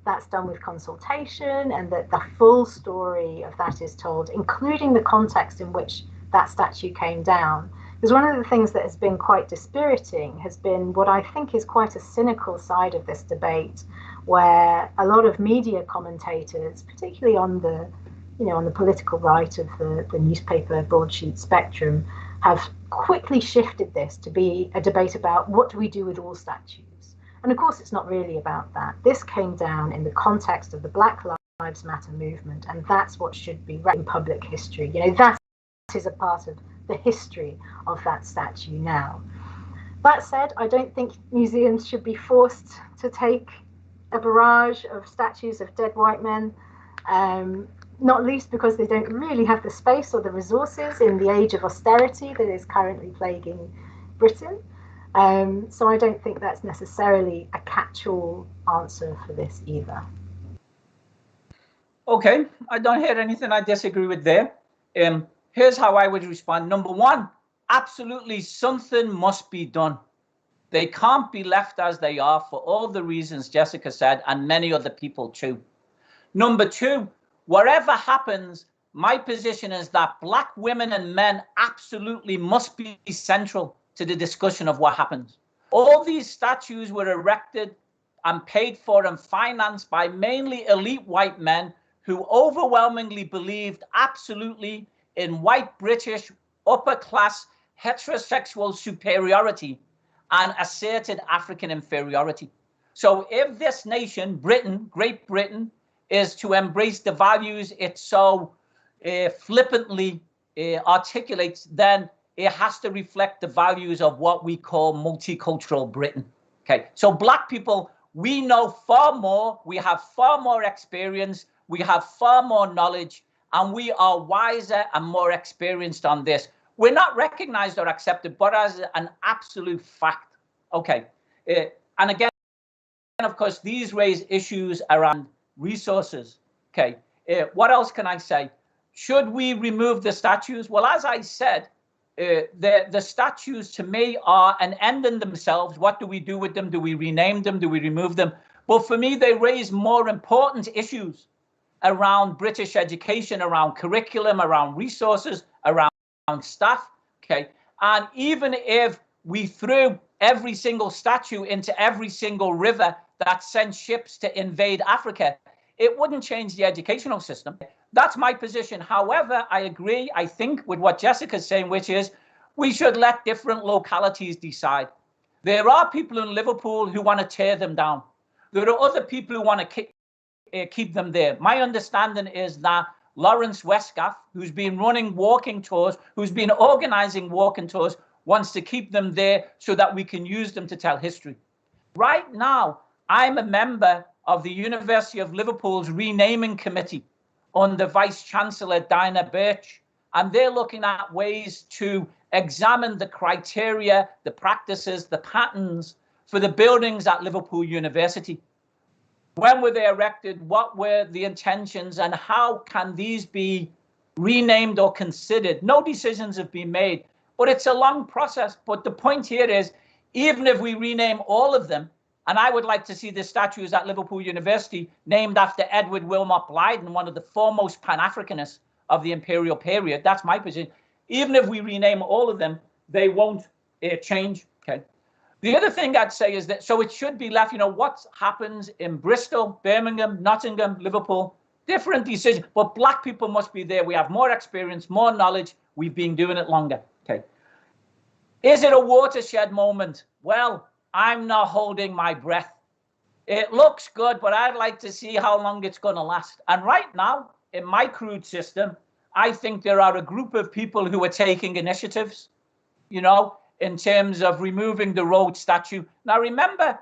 that's done with consultation and that the full story of that is told, including the context in which that statue came down. Because one of the things that has been quite dispiriting has been what I think is quite a cynical side of this debate, where a lot of media commentators, particularly on the, you know, on the political right of the newspaper broadsheet spectrum, have quickly shifted this to be a debate about what do we do with all statues. And of course, it's not really about that. This came down in the context of the Black Lives Matter movement, and that's what should be in public history. You know, that is a part of the history of that statue now. That said, I don't think museums should be forced to take a barrage of statues of dead white men. You not least because they don't really have the space or the resources in the age of austerity that is currently plaguing Britain. So I don't think that's necessarily a catch-all answer for this either. Okay, I don't hear anything I disagree with there. Here's how I would respond. Number one, absolutely something must be done. They can't be left as they are for all the reasons Jessica said, and many other people too. Number two, whatever happens, my position is that Black women and men absolutely must be central to the discussion of what happens. All these statues were erected and paid for and financed by mainly elite white men who overwhelmingly believed absolutely in white British upper class heterosexual superiority and asserted African inferiority. So if this nation, Britain, Great Britain, is to embrace the values it so flippantly articulates, then it has to reflect the values of what we call multicultural Britain. Okay, so Black people, we know far more, we have far more experience, we have far more knowledge, and we are wiser and more experienced on this. We're not recognized or accepted, but as an absolute fact. Okay, and again, of course, these raise issues around resources. Okay, what else can I say? Should we remove the statues? Well, as I said, the statues to me are an end in themselves. What do we do with them? Do we rename them? Do we remove them? But for me, they raise more important issues around British education, around curriculum, around resources, around staff. Okay, and even if we threw every single statue into every single river that sent ships to invade Africa, it wouldn't change the educational system. That's my position. However, I agree, I think, with what Jessica's saying, which is we should let different localities decide. There are people in Liverpool who want to tear them down. There are other people who want to keep them there. My understanding is that Lawrence Westgaff, who's been running walking tours, who's been organizing walking tours, wants to keep them there so that we can use them to tell history. Right now, I'm a member of the University of Liverpool's renaming committee under Vice Chancellor Dinah Birch, and they're looking at ways to examine the criteria, the practices, the patterns for the buildings at Liverpool University. When were they erected? What were the intentions? And how can these be renamed or considered? No decisions have been made, but it's a long process. But the point here is, even if we rename all of them, and I would like to see the statues at Liverpool University named after Edward Wilmot Blyden, one of the foremost Pan-Africanists of the imperial period. That's my position. Even if we rename all of them, they won't change. Okay. The other thing I'd say is that, so it should be left, what happens in Bristol, Birmingham, Nottingham, Liverpool, different decisions, but Black people must be there. We have more experience, more knowledge. We've been doing it longer. Okay. Is it a watershed moment? Well, I'm not holding my breath. It looks good, but I'd like to see how long it's going to last. And right now, in my crude system, I think there are a group of people who are taking initiatives, in terms of removing the Rhodes statue. Now, remember,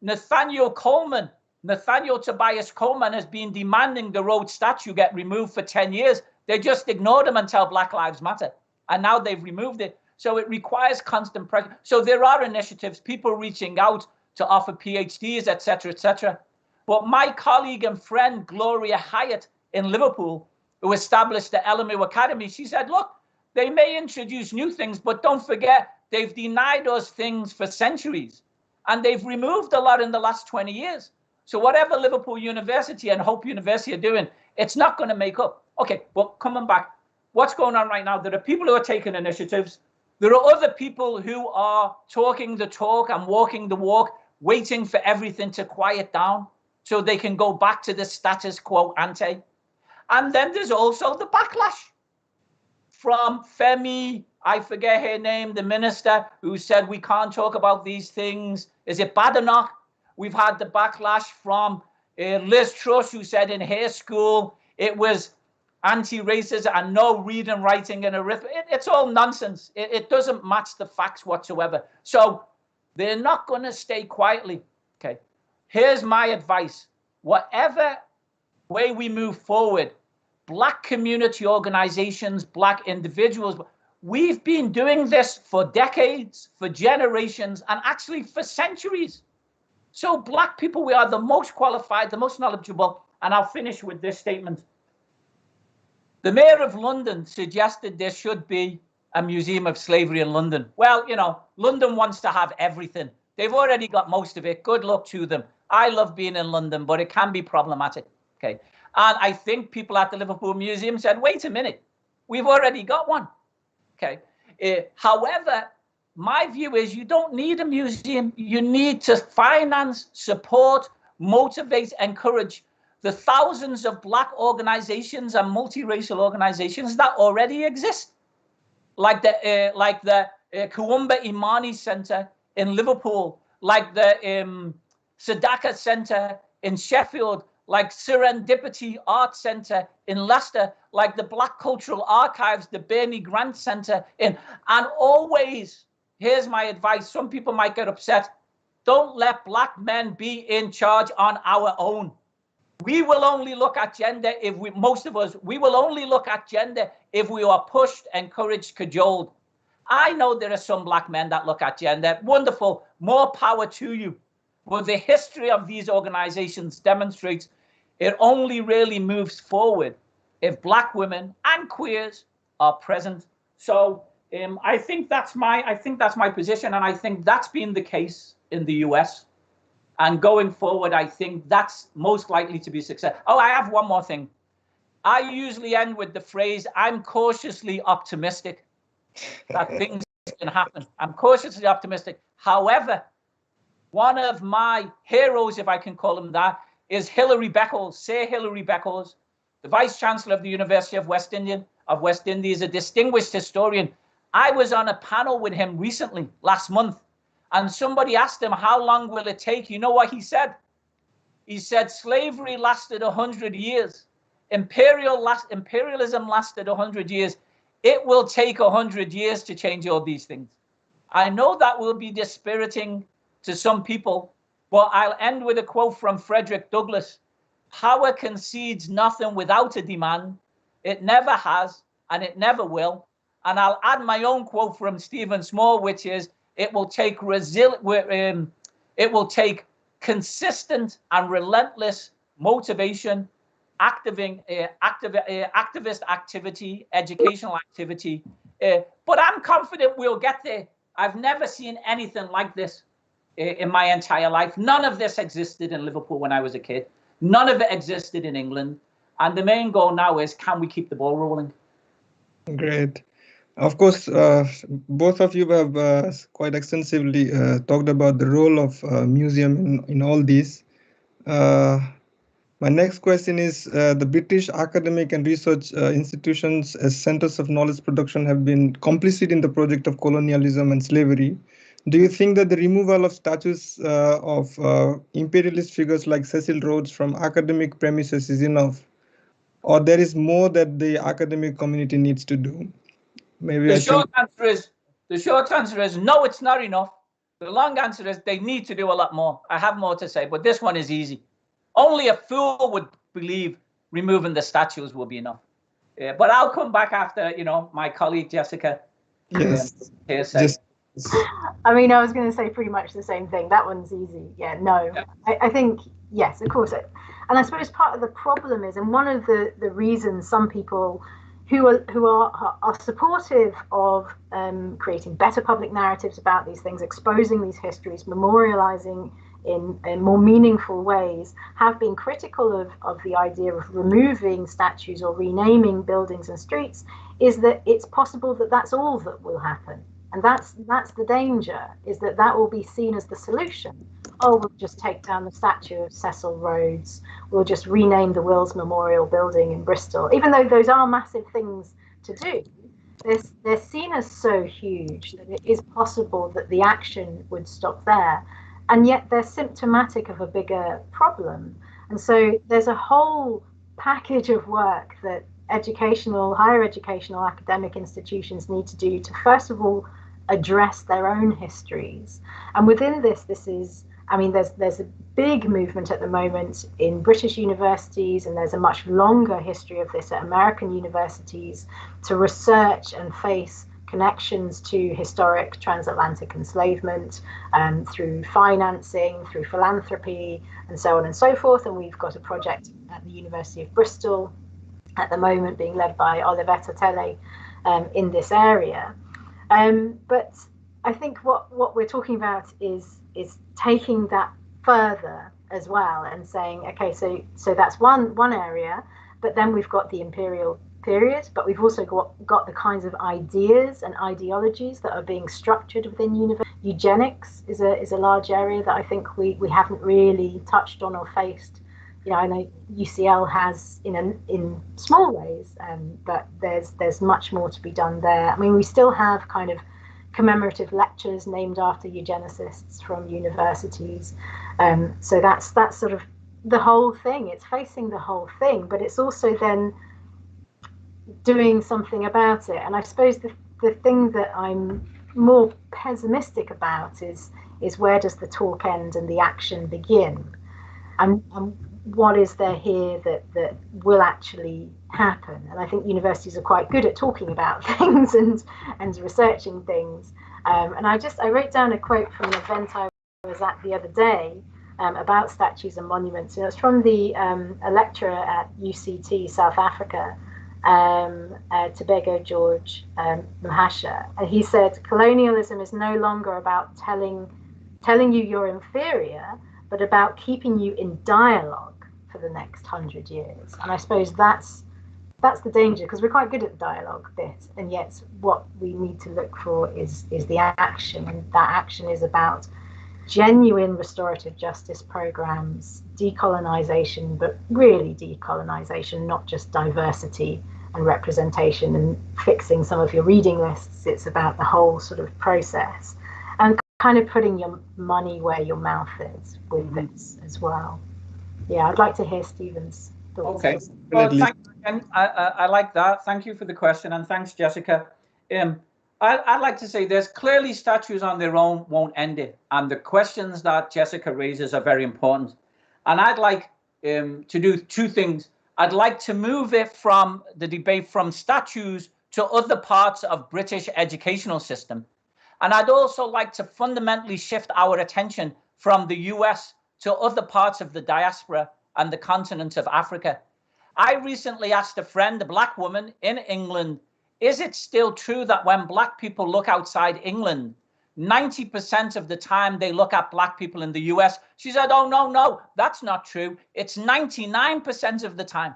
Nathaniel Tobias Coleman has been demanding the Rhodes statue get removed for 10 years. They just ignored him until Black Lives Matter. And now they've removed it. So it requires constant pressure. So there are initiatives, people reaching out to offer PhDs, et cetera, But my colleague and friend, Gloria Hyatt in Liverpool, who established the LMU Academy, she said, look, they may introduce new things, but don't forget, they've denied us things for centuries. And they've removed a lot in the last 20 years. So whatever Liverpool University and Hope University are doing, it's not going to make up. Okay, well, coming back, what's going on right now? There are people who are taking initiatives. There are other people who are talking the talk and walking the walk, waiting for everything to quiet down so they can go back to the status quo ante. And then there's also the backlash from Femi, I forget her name, the minister who said we can't talk about these things. Is it Badenoch? We've had the backlash from Liz Truss, who said in her school it was anti-racist and no reading, writing, and arithmetic. It's all nonsense. It doesn't match the facts whatsoever. So they're not going to stay quietly. Okay. Here's my advice. Whatever way we move forward, Black community organizations, Black individuals. We've been doing this for decades, for generations, and actually for centuries. So Black people, we are the most qualified, the most knowledgeable. And I'll finish with this statement. The Mayor of London suggested there should be a museum of slavery in London. Well, you know, London wants to have everything. They've already got most of it. Good luck to them. I love being in London, but it can be problematic. Okay. And I think people at the Liverpool Museum said, wait a minute, we've already got one. Okay. However, my view is you don't need a museum. You need to finance, support, motivate, encourage the thousands of Black organizations and multiracial organizations that already exist, like the Kuumba Imani Center in Liverpool, like the Sadaka Center in Sheffield, like Serendipity Art Center in Leicester, like the Black Cultural Archives, the Bernie Grant Center and always, here's my advice, some people might get upset, don't let Black men be in charge on our own. We will only look at gender if we will only look at gender if we are pushed, encouraged, cajoled. I know there are some Black men that look at gender. Wonderful, more power to you. But the history of these organizations demonstrates it only really moves forward if Black women and queers are present. So I think that's my position, and I think that's been the case in the US. And going forward, I think that's most likely to be success. Oh, I have one more thing. I usually end with the phrase, I'm cautiously optimistic that things can happen. I'm cautiously optimistic. However, one of my heroes, if I can call him that, is Hilary Beckles, Sir Hilary Beckles, the Vice Chancellor of the University of West Indies, a distinguished historian. I was on a panel with him recently, last month, and somebody asked him, how long will it take? You know what he said? He said, slavery lasted 100 years. Imperialism lasted 100 years. It will take 100 years to change all these things. I know that will be dispiriting to some people, but I'll end with a quote from Frederick Douglass. Power concedes nothing without a demand. It never has, and it never will. And I'll add my own quote from Stephen Small, which is, it will take consistent and relentless motivation, activist activity, educational activity. But I'm confident we'll get there. I've never seen anything like this in my entire life. None of this existed in Liverpool when I was a kid. None of it existed in England. And the main goal now is, can we keep the ball rolling? Great. Of course, both of you have quite extensively talked about the role of museum in all these. My next question is, the British academic and research institutions as centers of knowledge production have been complicit in the project of colonialism and slavery. Do you think that the removal of statues of imperialist figures like Cecil Rhodes from academic premises is enough? Or there is more that the academic community needs to do? Maybe the short answer is no, it's not enough. The long answer is they need to do a lot more. I have more to say, but this one is easy. Only a fool would believe removing the statues will be enough. Yeah, but I'll come back after, my colleague Jessica. Yes. I mean, I was going to say pretty much the same thing. That one's easy. Yeah, no. Yeah. I think, yes, of course. And I suppose part of the problem is, and one of the reasons some people who are supportive of creating better public narratives about these things, exposing these histories, memorializing in more meaningful ways, have been critical of the idea of removing statues or renaming buildings and streets, is that it's possible that that's all that will happen. And that's the danger, is that will be seen as the solution. Oh, we'll just take down the statue of Cecil Rhodes. We'll just rename the Wills Memorial Building in Bristol. Even though those are massive things to do, they're seen as so huge that it is possible that the action would stop there. And yet they're symptomatic of a bigger problem. And so there's a whole package of work that higher educational academic institutions need to do to, first of all, address their own histories. And within this is I mean, there's a big movement at the moment in British universities, and there's a much longer history of this at American universities to research and face connections to historic transatlantic enslavement through financing, through philanthropy, and so on and so forth. And we've got a project at the University of Bristol at the moment being led by Olivetta Telle in this area. But I think what we're talking about is taking that further as well and saying, okay, so that's one area, but then we've got the imperial period, but we've also got the kinds of ideas and ideologies that are being structured within university. Eugenics is a large area that I think we haven't really touched on or faced. You know, I know UCL has in small ways, but there's much more to be done there. I mean, we still have kind of commemorative lectures named after eugenicists from universities. So that's sort of the whole thing. It's facing the whole thing, but it's also then doing something about it. And I suppose the thing that I'm more pessimistic about is where does the talk end and the action begin? And what is there here that will actually happen? And I think universities are quite good at talking about things and researching things. And I wrote down a quote from an event I was at the other day about statues and monuments. And it was from a lecturer at UCT South Africa, Tebego George Mahasha. And he said, colonialism is no longer about telling you you're inferior, but about keeping you in dialogue for the next 100 years. And I suppose that's the danger, because we're quite good at the dialogue bit, and yet what we need to look for is the action, and that action is about genuine restorative justice programs, decolonization, but really decolonization, not just diversity and representation and fixing some of your reading lists. It's about the whole sort of process and kind of putting your money where your mouth is with this as well. Yeah, I'd like to hear Stephen's thoughts. Okay, well, thank you again. I like that. Thank you for the question, and thanks, Jessica. I'd like to say there's clearly statues on their own won't end it, and the questions that Jessica raises are very important. And I'd like to do two things. I'd like to move it from the debate from statues to other parts of British educational system. And I'd also like to fundamentally shift our attention from the US to other parts of the diaspora and the continent of Africa. I recently asked a friend, a black woman in England, is it still true that when black people look outside England, 90% of the time they look at black people in the US? She said, oh, no, that's not true. It's 99% of the time.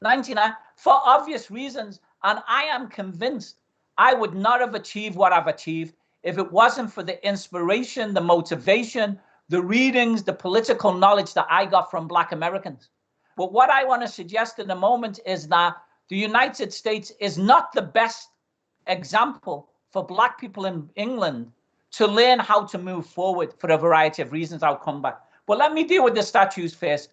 99, for obvious reasons. And I am convinced I would not have achieved what I've achieved if it wasn't for the inspiration, the motivation, the readings, the political knowledge that I got from Black Americans. But what I want to suggest in a moment is that the United States is not the best example for Black people in England to learn how to move forward for a variety of reasons. I'll come back. But let me deal with the statues first.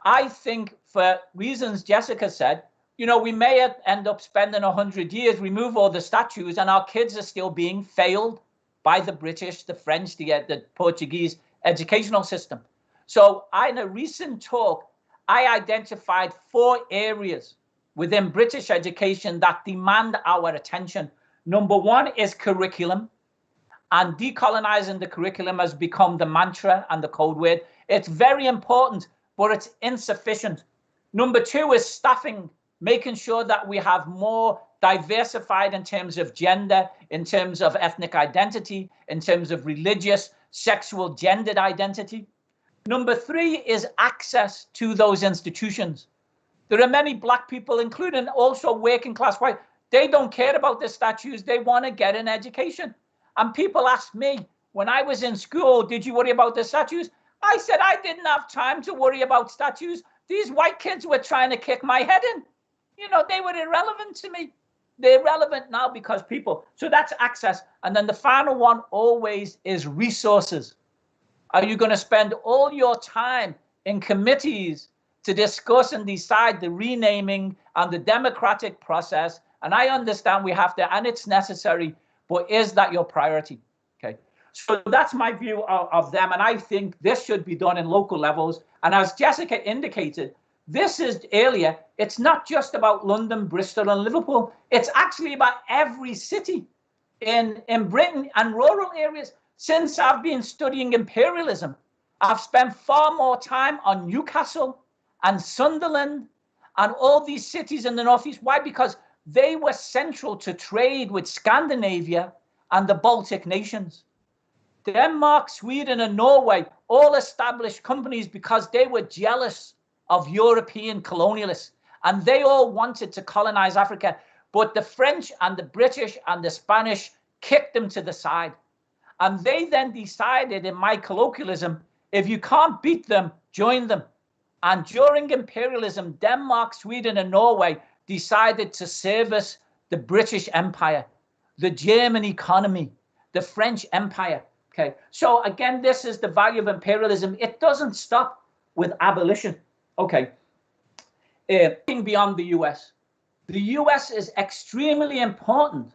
I think for reasons Jessica said, you know, we may end up spending 100 years, remove all the statues, and our kids are still being failed by the British, the French, the Portuguese educational system. So in a recent talk, I identified 4 areas within British education that demand our attention. Number 1 is curriculum, and decolonizing the curriculum has become the mantra and the code word. It's very important, but it's insufficient. Number 2 is staffing, making sure that we have more diversified in terms of gender, in terms of ethnic identity, in terms of religious, sexual, gendered identity. Number 3 is access to those institutions. There are many Black people, including also working class white, they don't care about the statues, they want to get an education. And people ask me, when I was in school, did you worry about the statues? I said, I didn't have time to worry about statues. These white kids were trying to kick my head in. You know, they were irrelevant to me. They're relevant now because people, so that's access. And then the final one always is resources. Are you going to spend all your time in committees to discuss and decide the renaming and the democratic process? And I understand we have to, and it's necessary, but is that your priority? Okay. So that's my view of them. And I think this should be done in local levels. And as Jessica indicated, this is earlier, it's not just about London, Bristol, and Liverpool. It's actually about every city in Britain and rural areas. Since I've been studying imperialism, I've spent far more time on Newcastle and Sunderland and all these cities in the northeast. Why? Because they were central to trade with Scandinavia and the Baltic nations. Denmark, Sweden, and Norway all established companies because they were jealous of European colonialists, and they all wanted to colonize Africa. But the French and the British and the Spanish kicked them to the side. And they then decided, in my colloquialism, if you can't beat them, join them. And during imperialism, Denmark, Sweden, and Norway decided to service the British Empire, the German economy, the French Empire. Okay, so again, this is the value of imperialism. It doesn't stop with abolition. Okay, looking beyond the US. The US is extremely important,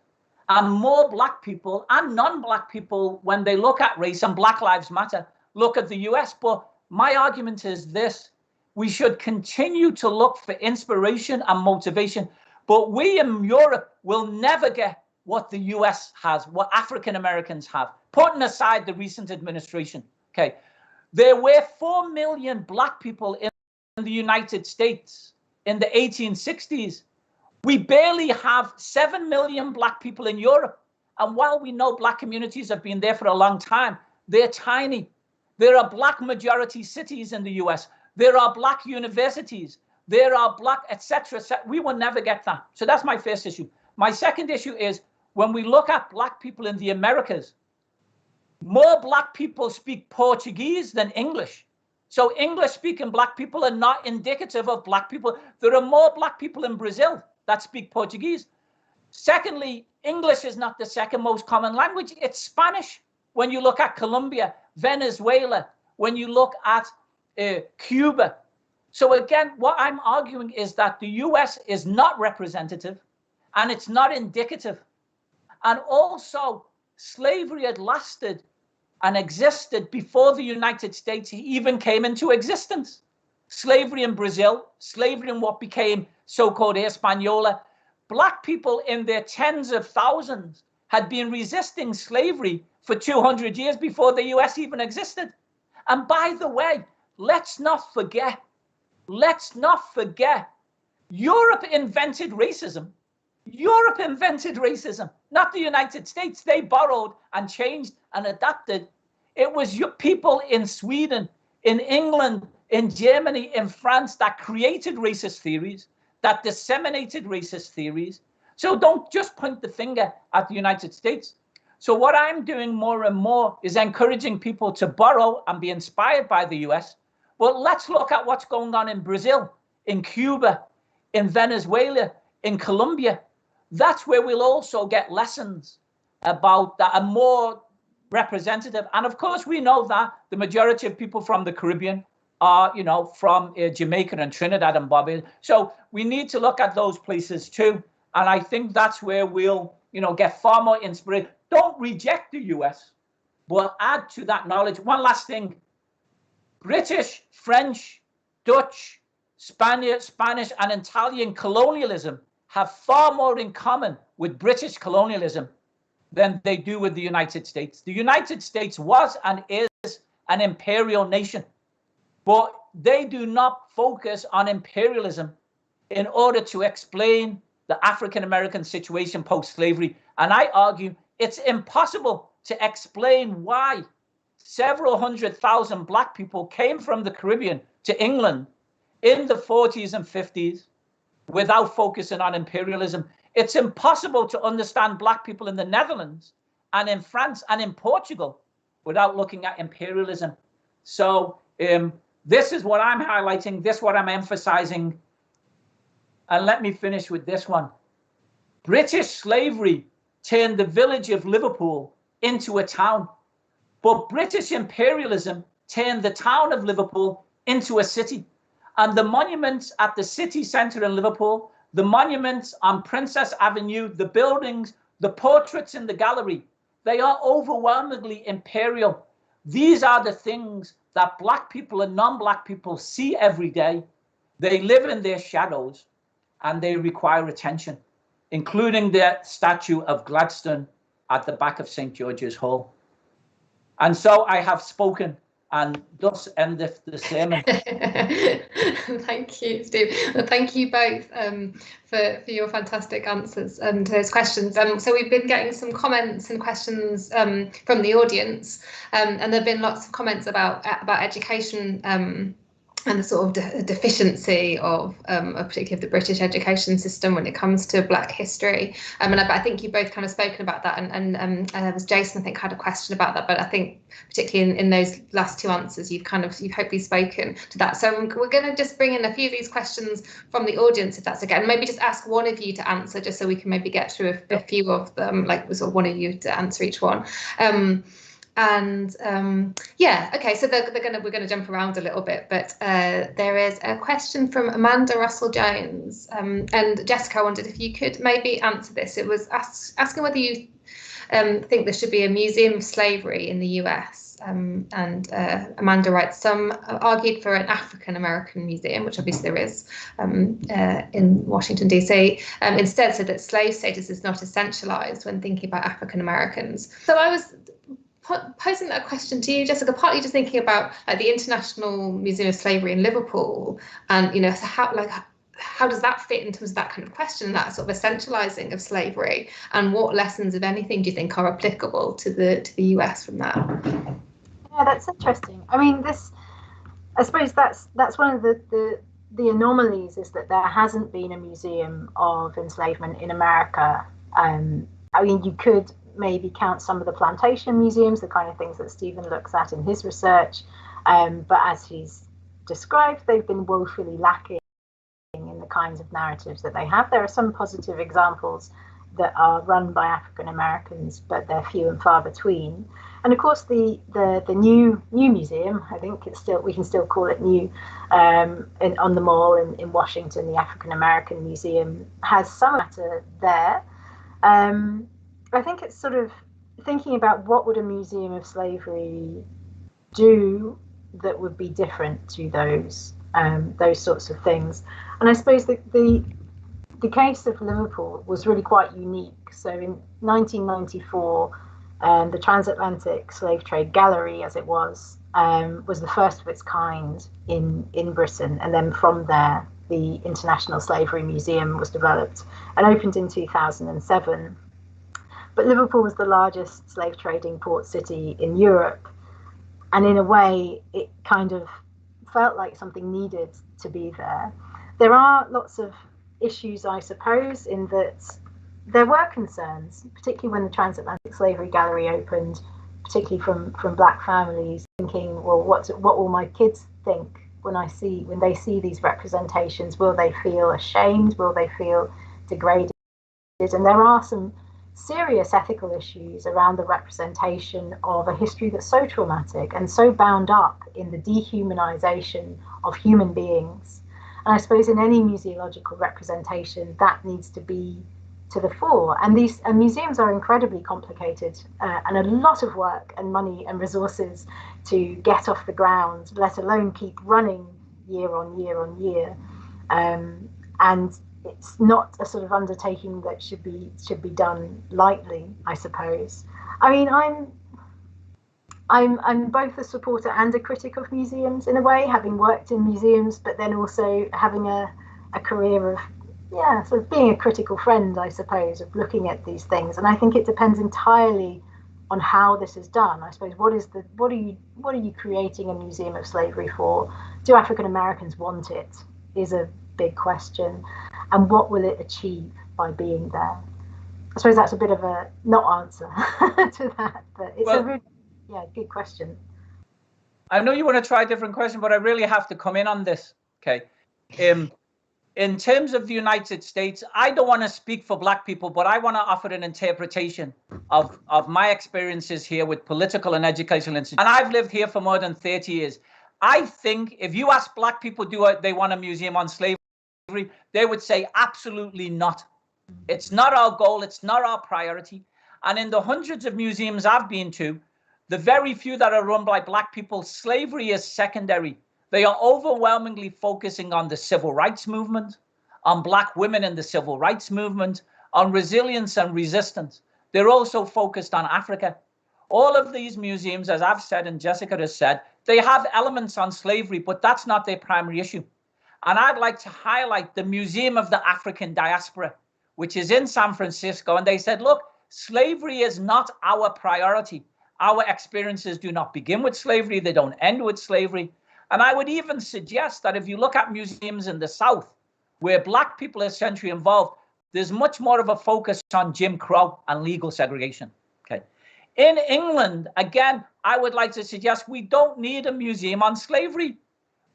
and more black people and non-black people, when they look at race and Black Lives Matter, look at the US. But my argument is this: we should continue to look for inspiration and motivation, but we in Europe will never get what the US has, what African Americans have, putting aside the recent administration. Okay, there were 4 million black people in the United States in the 1860s. We barely have 7 million black people in Europe. And while we know black communities have been there for a long time, they're tiny. There are black majority cities in the US. There are black universities. There are black, etc. We will never get that. So that's my first issue. My second issue is, when we look at black people in the Americas, more black people speak Portuguese than English. So English-speaking black people are not indicative of black people. There are more black people in Brazil that speak Portuguese. Secondly, English is not the second most common language. It's Spanish. When you look at Colombia, Venezuela, when you look at Cuba. So again, what I'm arguing is that the US is not representative and it's not indicative. And also, slavery had lasted and existed before the United States even came into existence. Slavery in Brazil, slavery in what became so-called Hispaniola. Black people in their tens of thousands had been resisting slavery for 200 years before the US even existed. And by the way, let's not forget, Europe invented racism. Europe invented racism, not the United States. They borrowed and changed and adapted. It was your people in Sweden, in England, in Germany, in France that created racist theories, that disseminated racist theories. So don't just point the finger at the United States. So what I'm doing more and more is encouraging people to borrow and be inspired by the US. But let's look at what's going on in Brazil, in Cuba, in Venezuela, in Colombia. That's where we'll also get lessons about that are more representative. And of course, we know that the majority of people from the Caribbean are, from Jamaica and Trinidad and Barbados. So we need to look at those places too. And I think that's where we'll, get far more inspiration. Don't reject the US, but add to that knowledge. One last thing. British, French, Dutch, Spanish, and Italian colonialism have far more in common with British colonialism than they do with the United States. The United States was and is an imperial nation, but they do not focus on imperialism in order to explain the African-American situation post-slavery. And I argue it's impossible to explain why several 100,000 black people came from the Caribbean to England in the 40s and 50s without focusing on imperialism. It's impossible to understand black people in the Netherlands and in France and in Portugal without looking at imperialism. So this is what I'm highlighting, this is what I'm emphasizing. And let me finish with this one. British slavery turned the village of Liverpool into a town, but British imperialism turned the town of Liverpool into a city. And the monuments at the city centre in Liverpool, the monuments on Princess Avenue, the buildings, the portraits in the gallery, They are overwhelmingly imperial. These are the things that Black people and non-Black people see every day. They live in their shadows and they require attention, including the statue of Gladstone at the back of St. George's Hall. And so I have spoken, and thus endeth the sermon. Thank you, Steve. Well, thank you both for your fantastic answers and those questions. So we've been getting some comments and questions from the audience, and there have been lots of comments about education and the sort of deficiency of particularly of the British education system when it comes to Black history. And I think you both kind of spoken about that, and there was Jason, I think, had a question about that, but I think particularly in those last two answers, you've hopefully spoken to that. So we're going to just bring in a few of these questions from the audience, if that's okay, and maybe just ask one of you to answer, just so we can maybe get through a few of them, like sort of one of you to answer each one. Yeah, okay, so we're gonna jump around a little bit, but there is a question from Amanda Russell-Jones, and Jessica, I wondered if you could maybe answer this. It was asking whether you think there should be a museum of slavery in the US, and Amanda writes, some argued for an African American museum, which obviously there is in Washington DC, instead said that slave status is not essentialized when thinking about African Americans. So I was posing that question to you, Jessica, partly just thinking about the International Museum of Slavery in Liverpool, and so how does that fit in terms of that kind of question, that sort of essentializing of slavery, and what lessons, if anything, do you think are applicable to the US from that? Yeah, that's interesting. I mean, I suppose that's one of the anomalies, is that there hasn't been a museum of enslavement in America. I mean, you could maybe count some of the plantation museums, the kind of things that Stephen looks at in his research, but as he's described, they've been woefully lacking in the kinds of narratives that they have. There are some positive examples that are run by African Americans, but they're few and far between. And of course, the new museum, I think we can still call it new, on the Mall in Washington, the African American Museum, has some matter there. I think it's sort of thinking about what would a museum of slavery do that would be different to those sorts of things. And I suppose the case of Liverpool was really quite unique. So in 1994, the Transatlantic Slave Trade Gallery, as it was the first of its kind in Britain. And then from there, the International Slavery Museum was developed and opened in 2007. But Liverpool was the largest slave trading port city in Europe. And in a way, it kind of felt like something needed to be there. There are lots of issues, I suppose, in that there were concerns, particularly when the Transatlantic Slavery Gallery opened, particularly from Black families, thinking, well, what will my kids think when they see these representations? Will they feel ashamed? Will they feel degraded? And there are some serious ethical issues around the representation of a history that's so traumatic and so bound up in the dehumanization of human beings. And I suppose in any museological representation, that needs to be to the fore. And museums are incredibly complicated, and a lot of work and money and resources to get off the ground, let alone keep running year on year on year. And it's not a sort of undertaking that should be done lightly, I suppose. I mean, I'm both a supporter and a critic of museums in a way, having worked in museums, but then also having a career of sort of being a critical friend, I suppose, of looking at these things. And I think it depends entirely on how this is done. I suppose what are you creating a museum of slavery for? Do African Americans want it? Is a big question. And what will it achieve by being there? I suppose that's a bit of a not answer to that, but it's a really good question. I know you want to try a different question, but I really have to come in on this. Okay. In terms of the United States, I don't want to speak for Black people, but I want to offer an interpretation of my experiences here with political and educational institutions. And I've lived here for more than 30 years. I think if you ask Black people, do they want a museum on slavery, they would say absolutely not. It's not our goal. It's not our priority. And in the hundreds of museums I've been to, the very few that are run by Black people, slavery is secondary. They are overwhelmingly focusing on the civil rights movement, on Black women in the civil rights movement, on resilience and resistance. They're also focused on Africa. All of these museums, as I've said and Jessica has said, they have elements on slavery, but that's not their primary issue. And I'd like to highlight the Museum of the African Diaspora, which is in San Francisco. And they said, look, slavery is not our priority. Our experiences do not begin with slavery. They don't end with slavery. And I would even suggest that if you look at museums in the South, where Black people are essentially involved, there's much more of a focus on Jim Crow and legal segregation. Okay. In England, again, I would like to suggest we don't need a museum on slavery.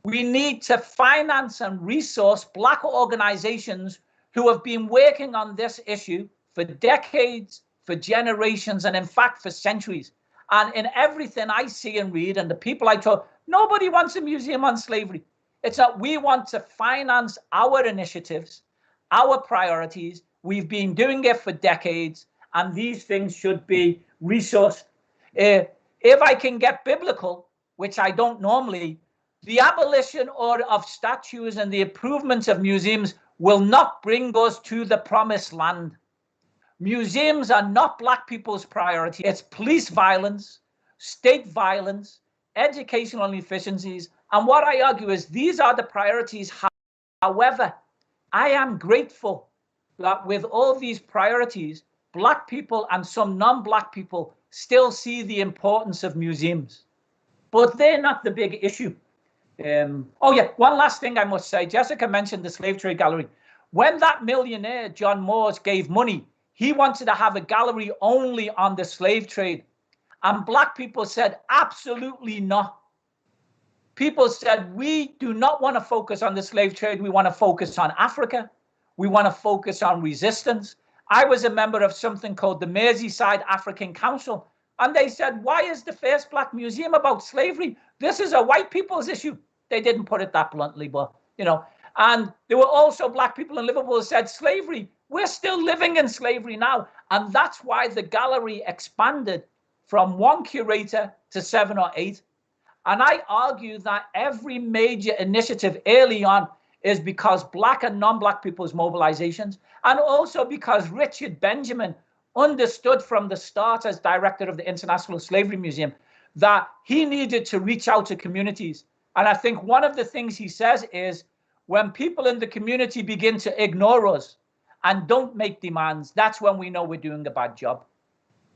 We need to finance and resource Black organizations who have been working on this issue for decades, for generations, and in fact, for centuries. And in everything I see and read and the people I talk, nobody wants a museum on slavery. It's that we want to finance our initiatives, our priorities. We've been doing it for decades, and these things should be resourced. If I can get biblical, which I don't normally, the abolition of statues and the improvements of museums will not bring us to the promised land. Museums are not Black people's priority. It's police violence, state violence, educational inefficiencies. And what I argue is these are the priorities. However, I am grateful that with all these priorities, Black people and some non-Black people still see the importance of museums. But they're not the big issue. Oh yeah, one last thing I must say. Jessica mentioned the slave trade gallery. When that millionaire, John Moores, gave money, he wanted to have a gallery only on the slave trade. And Black people said, absolutely not. People said, we do not want to focus on the slave trade. We want to focus on Africa. We want to focus on resistance. I was a member of something called the Merseyside African Council. And they said, why is the first Black museum about slavery? This is a white people's issue. They didn't put it that bluntly, but, you know. And there were also Black people in Liverpool who said, slavery, we're still living in slavery now. And that's why the gallery expanded from 1 curator to 7 or 8. And I argue that every major initiative early on is because Black and non-Black people's mobilizations, and also because Richard Benjamin understood from the start as director of the International Slavery Museum that he needed to reach out to communities. And I think one of the things he says is when people in the community begin to ignore us and don't make demands, that's when we know we're doing a bad job.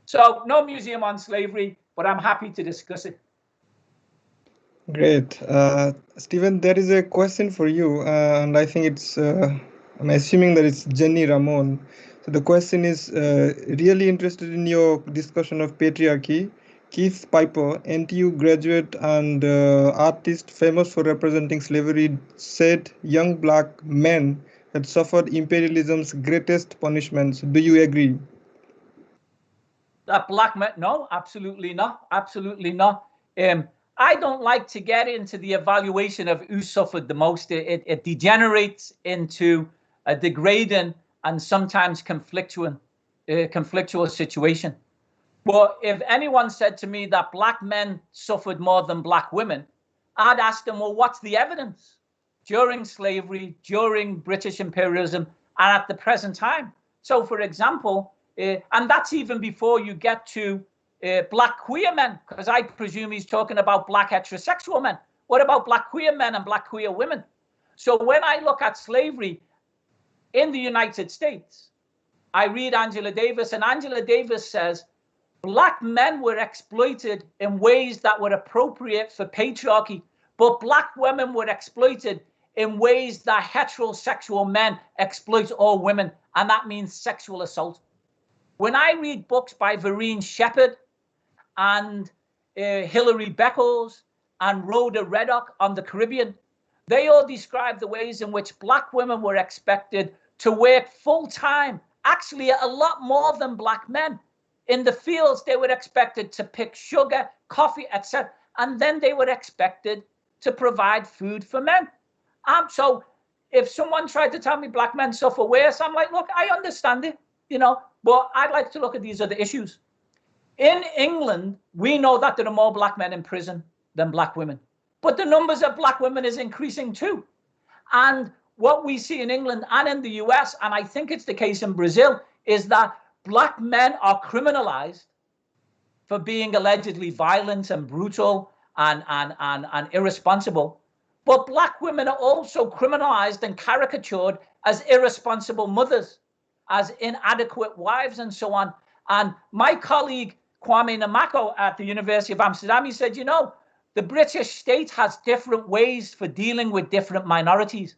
So no museum on slavery, but I'm happy to discuss it. Great. Stephen, there is a question for you, and I think it's, I'm assuming that it's Jenny Ramon. So the question is, really interested in your discussion of patriarchy. Keith Piper, NTU graduate and artist famous for representing slavery, said young Black men had suffered imperialism's greatest punishments. Do you agree? That Black men? No, absolutely not. Absolutely not. I don't like to get into the evaluation of who suffered the most. It degenerates into a degrading and sometimes conflictual situation. But if anyone said to me that Black men suffered more than Black women, I'd ask them, well, what's the evidence? During slavery, during British imperialism, and at the present time. So, for example, and that's even before you get to Black queer men, because I presume he's talking about Black heterosexual men. What about Black queer men and Black queer women? So when I look at slavery in the United States, I read Angela Davis, and Angela Davis says, Black men were exploited in ways that were appropriate for patriarchy, but Black women were exploited in ways that heterosexual men exploit all women, and that means sexual assault. When I read books by Vereen Shepherd and Hilary Beckles and Rhoda Reddock on the Caribbean, they all describe the ways in which Black women were expected to work full-time, actually a lot more than Black men. In the fields, they were expected to pick sugar, coffee, etc. And then they were expected to provide food for men. So if someone tried to tell me Black men suffer worse, I'm like, look, I understand it, you know, But I'd like to look at these other issues. In England, we know that there are more black men in prison than black women, but the numbers of black women is increasing too. And what we see in England and in the US, and I think it's the case in Brazil, is that black men are criminalized for being allegedly violent and brutal and irresponsible. But black women are also criminalized and caricatured as irresponsible mothers, as inadequate wives, and so on. And my colleague, Kwame Namako at the University of Amsterdam, he said, you know, the British state has different ways for dealing with different minorities.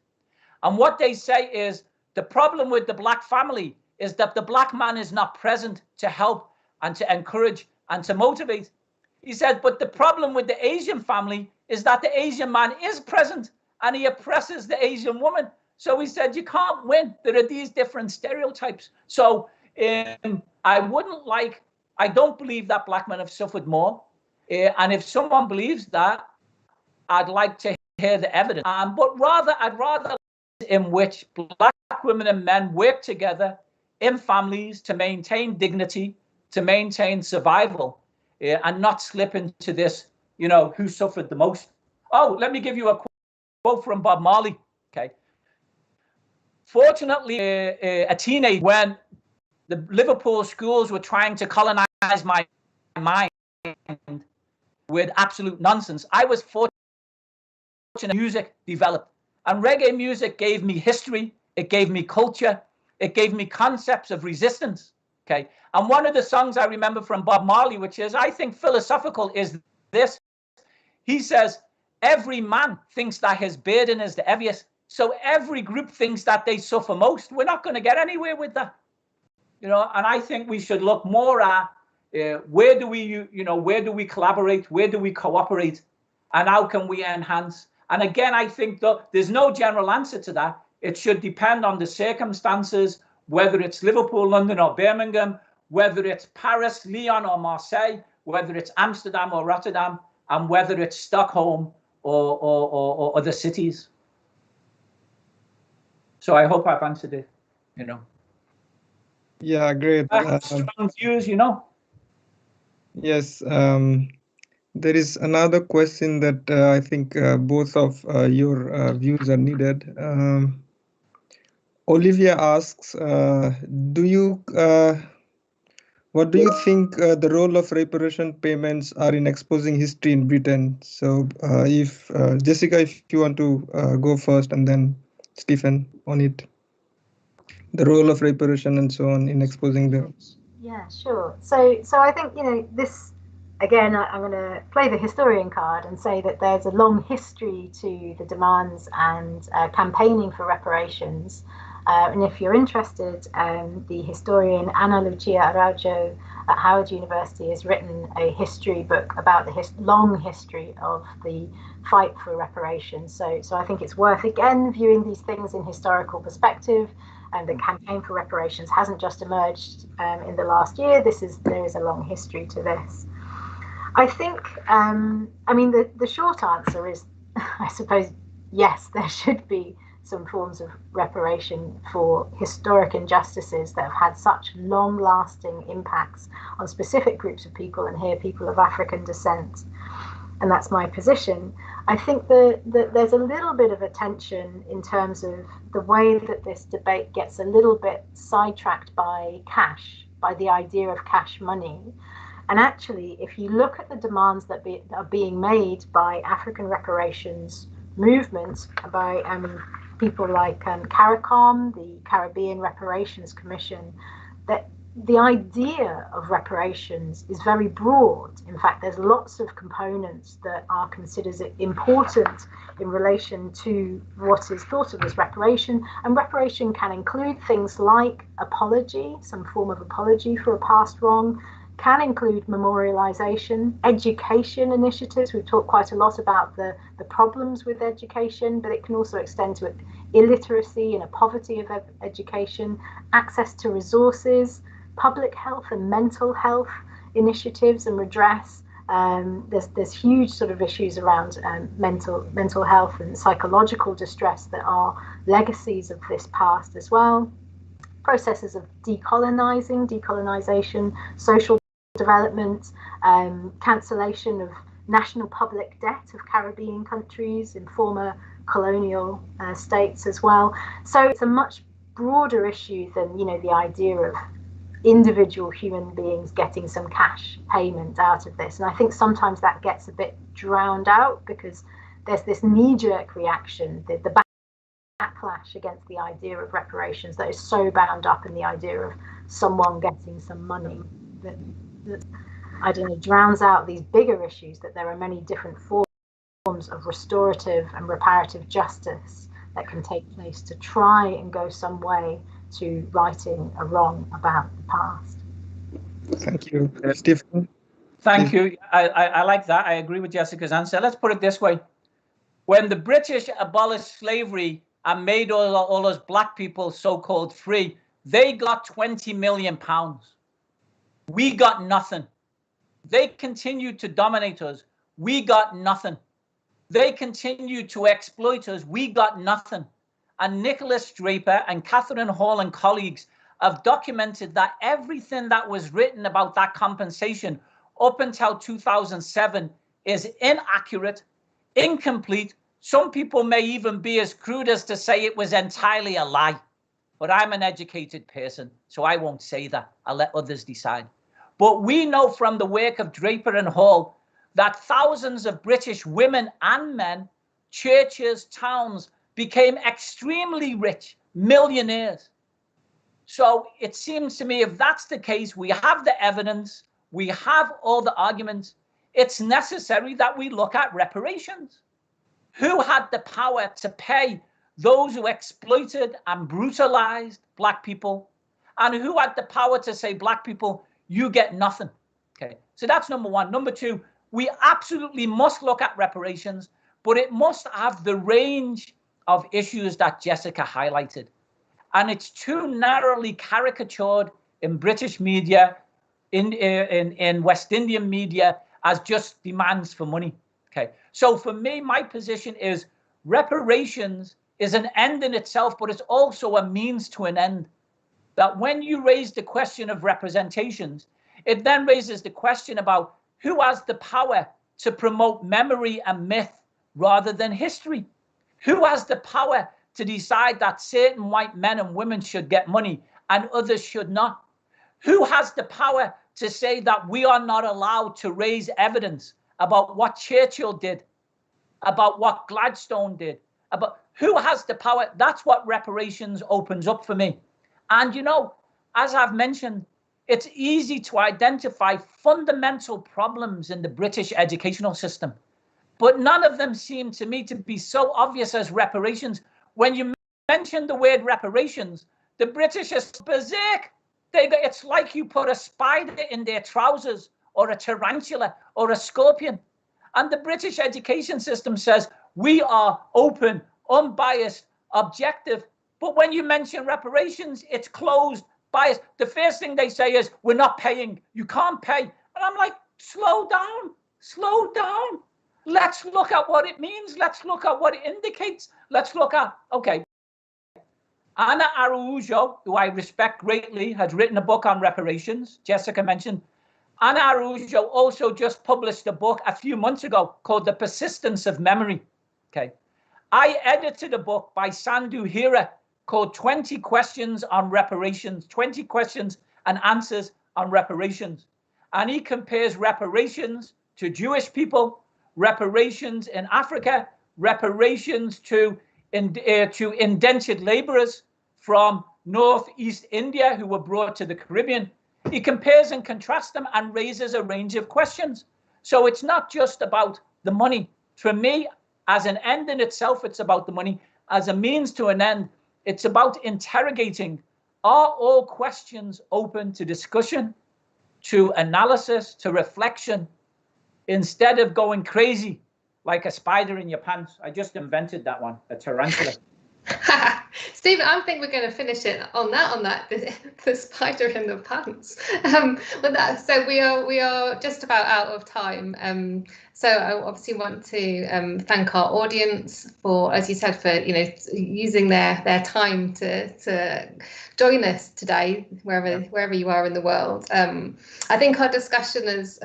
And what they say is the problem with the black family is that the black man is not present to help and to encourage and to motivate. He said, but the problem with the Asian family is that the Asian man is present and he oppresses the Asian woman. So he said, you can't win. There are these different stereotypes. So I don't believe that black men have suffered more. And if someone believes that, I'd like to hear the evidence. But I'd rather in which black women and men work together in families to maintain dignity, to maintain survival, and not slip into this, you know, who suffered the most. Oh, let me give you a quote from Bob Marley. Okay. Fortunately, a teenager, when the Liverpool schools were trying to colonize my mind with absolute nonsense, I was fortunate music developed. And reggae music gave me history, it gave me culture, it gave me concepts of resistance. Okay. And one of the songs I remember from Bob Marley, which is, I think, philosophical, is this. He says, every man thinks that his burden is the heaviest. So every group thinks that they suffer most. We're not going to get anywhere with that. You know, and I think we should look more at where do we collaborate? Where do we cooperate? And how can we enhance? And again, I think that there's no general answer to that. It should depend on the circumstances, whether it's Liverpool, London, or Birmingham, whether it's Paris, Lyon, or Marseille, whether it's Amsterdam or Rotterdam, and whether it's Stockholm or other cities. So I hope I've answered it, you know. Yeah, great. Strong views, you know. Yes, there is another question that I think both of your views are needed. Olivia asks, what do you think the role of reparation payments are in exposing history in Britain? So if Jessica, if you want to go first, and then Stephen on it, the role of reparation and so on in exposing them. Yeah, sure. So I think, you know, this, again, I'm going to play the historian card and say that there's a long history to the demands and campaigning for reparations. And if you're interested, the historian Ana Lucia Araujo at Howard University has written a history book about the long history of the fight for reparations. So I think it's worth, again, viewing these things in historical perspective. And the campaign for reparations hasn't just emerged in the last year. There is a long history to this. I think, I mean, the short answer is, I suppose, yes, there should be some forms of reparation for historic injustices that have had such long-lasting impacts on specific groups of people, and here people of African descent. And that's my position. I think that there's a little bit of a tension in terms of the way that this debate gets a little bit sidetracked by cash, by the idea of cash money. And actually, if you look at the demands that are being made by African reparations movements, by people like CARICOM, the Caribbean Reparations Commission, that the idea of reparations is very broad. In fact, there's lots of components that are considered important in relation to what is thought of as reparation. And reparation can include things like apology, some form of apology for a past wrong, can include memorialization, education initiatives. We've talked quite a lot about the problems with education, but it can also extend to illiteracy and a poverty of education, access to resources, public health and mental health initiatives and redress. There's huge sort of issues around mental health and psychological distress that are legacies of this past as well. processes of decolonization, social development, cancellation of national public debt of Caribbean countries in former colonial states as well. So it's a much broader issue than, you know, the idea of individual human beings getting some cash payment out of this. And I think sometimes that gets a bit drowned out because there's this knee-jerk reaction, the backlash against the idea of reparations that is so bound up in the idea of someone getting some money that I don't know, drowns out these bigger issues, that there are many different forms of restorative and reparative justice that can take place to try and go some way to righting a wrong about the past. Thank you. Stephen? Thank you. I like that. I agree with Jessica's answer. Let's put it this way. When the British abolished slavery and made all those black people so-called free, they got £20 million. We got nothing. They continued to dominate us. We got nothing. They continued to exploit us. We got nothing. And Nicholas Draper and Catherine Hall and colleagues have documented that everything that was written about that compensation up until 2007 is inaccurate, incomplete. Some people may even be as crude as to say it was entirely a lie. But I'm an educated person, so I won't say that. I'll let others decide. But we know from the work of Draper and Hall that thousands of British women and men, churches, towns, became extremely rich, millionaires. So it seems to me, if that's the case, we have the evidence, we have all the arguments, it's necessary that we look at reparations. Who had the power to pay those who exploited and brutalized black people? And who had the power to say, black people, you get nothing? Okay, so that's number one. Number two, we absolutely must look at reparations, but it must have the range of issues that Jessica highlighted. And it's too narrowly caricatured in British media, in West Indian media, as just demands for money. Okay, so for me, my position is reparations is an end in itself, but it's also a means to an end. That when you raise the question of representations, it then raises the question about who has the power to promote memory and myth rather than history? Who has the power to decide that certain white men and women should get money and others should not? Who has the power to say that we are not allowed to raise evidence about what Churchill did, about what Gladstone did, about who has the power? That's what reparations opens up for me. And, you know, as I've mentioned, it's easy to identify fundamental problems in the British educational system, but none of them seem to me to be so obvious as reparations. When you mention the word reparations, the British are berserk. It's like you put a spider in their trousers or a tarantula or a scorpion. And the British education system says we are open, unbiased, objective. But when you mention reparations, it's closed, biased. The first thing they say is, we're not paying. You can't pay. And I'm like, slow down, slow down. Let's look at what it means. Let's look at what it indicates. Let's look at, okay. Ana Araujo, who I respect greatly, has written a book on reparations. Jessica mentioned. Ana Araujo also just published a book a few months ago called The Persistence of Memory. Okay. I edited a book by Sandhu Hira called 20 Questions on Reparations, 20 Questions and Answers on Reparations. And he compares reparations to Jewish people, reparations in Africa, reparations to indentured laborers from Northeast India who were brought to the Caribbean. He compares and contrasts them and raises a range of questions. So it's not just about the money. For me, as an end in itself, it's about the money. As a means to an end, it's about interrogating, are all questions open to discussion, to analysis, to reflection, instead of going crazy like a spider in your pants? I just invented that one, a tarantula. Stephen, I think we're going to finish it on that the spider in the pants. With that, so we are just about out of time. So I obviously want to thank our audience for, as you said, for using their time to join us today, wherever you are in the world. I think our discussion has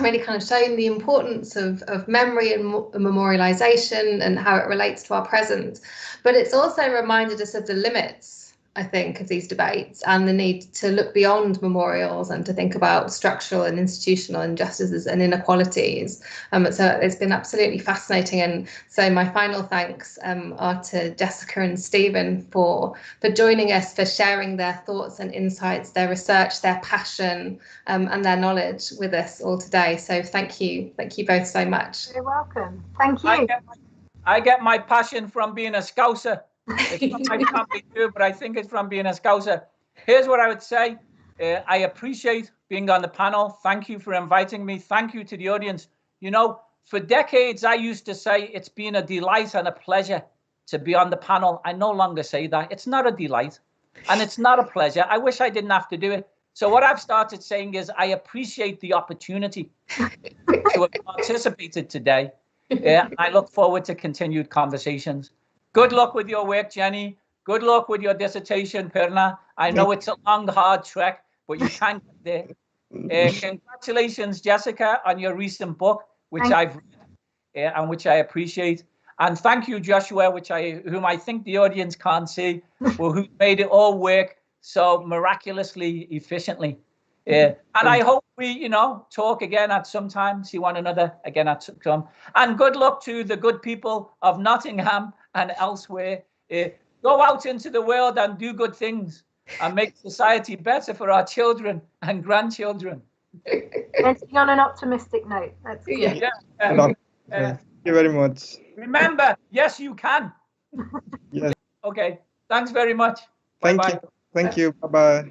really kind of shown the importance of memory and memorialization and how it relates to our present, but it's also reminded us of the limits, I think, of these debates and the need to look beyond memorials and to think about structural and institutional injustices and inequalities. So it's been absolutely fascinating. And so my final thanks are to Jessica and Stephen for joining us, for sharing their thoughts and insights, their research, their passion, and their knowledge with us all today. So thank you both so much. You're welcome. Thank you. I get my passion from being a Scouser. It's not my family too, but I think it's from being a Scouser. Here's what I would say. I appreciate being on the panel. Thank you for inviting me. Thank you to the audience. For decades, I used to say it's been a delight and a pleasure to be on the panel. I no longer say that. It's not a delight and it's not a pleasure. I wish I didn't have to do it. So what I've started saying is I appreciate the opportunity to have participated today. I look forward to continued conversations. Good luck with your work, Jenny. Good luck with your dissertation, Pirna. I know it's a long, hard trek, but you can get there. Congratulations, Jessica, on your recent book, which I've read and which I appreciate. And thank you, Joshua, whom I think the audience can't see, who made it all work so miraculously efficiently. And I hope we, talk again at some time, see one another again at some time. And good luck to the good people of Nottingham and elsewhere. Go out into the world and do good things and make society better for our children and grandchildren. Ending on an optimistic note. That's good. Thank you very much. Remember, yes, you can. Yes. Okay. Thanks very much. Thank Bye-bye. you. Thank you. Bye-bye.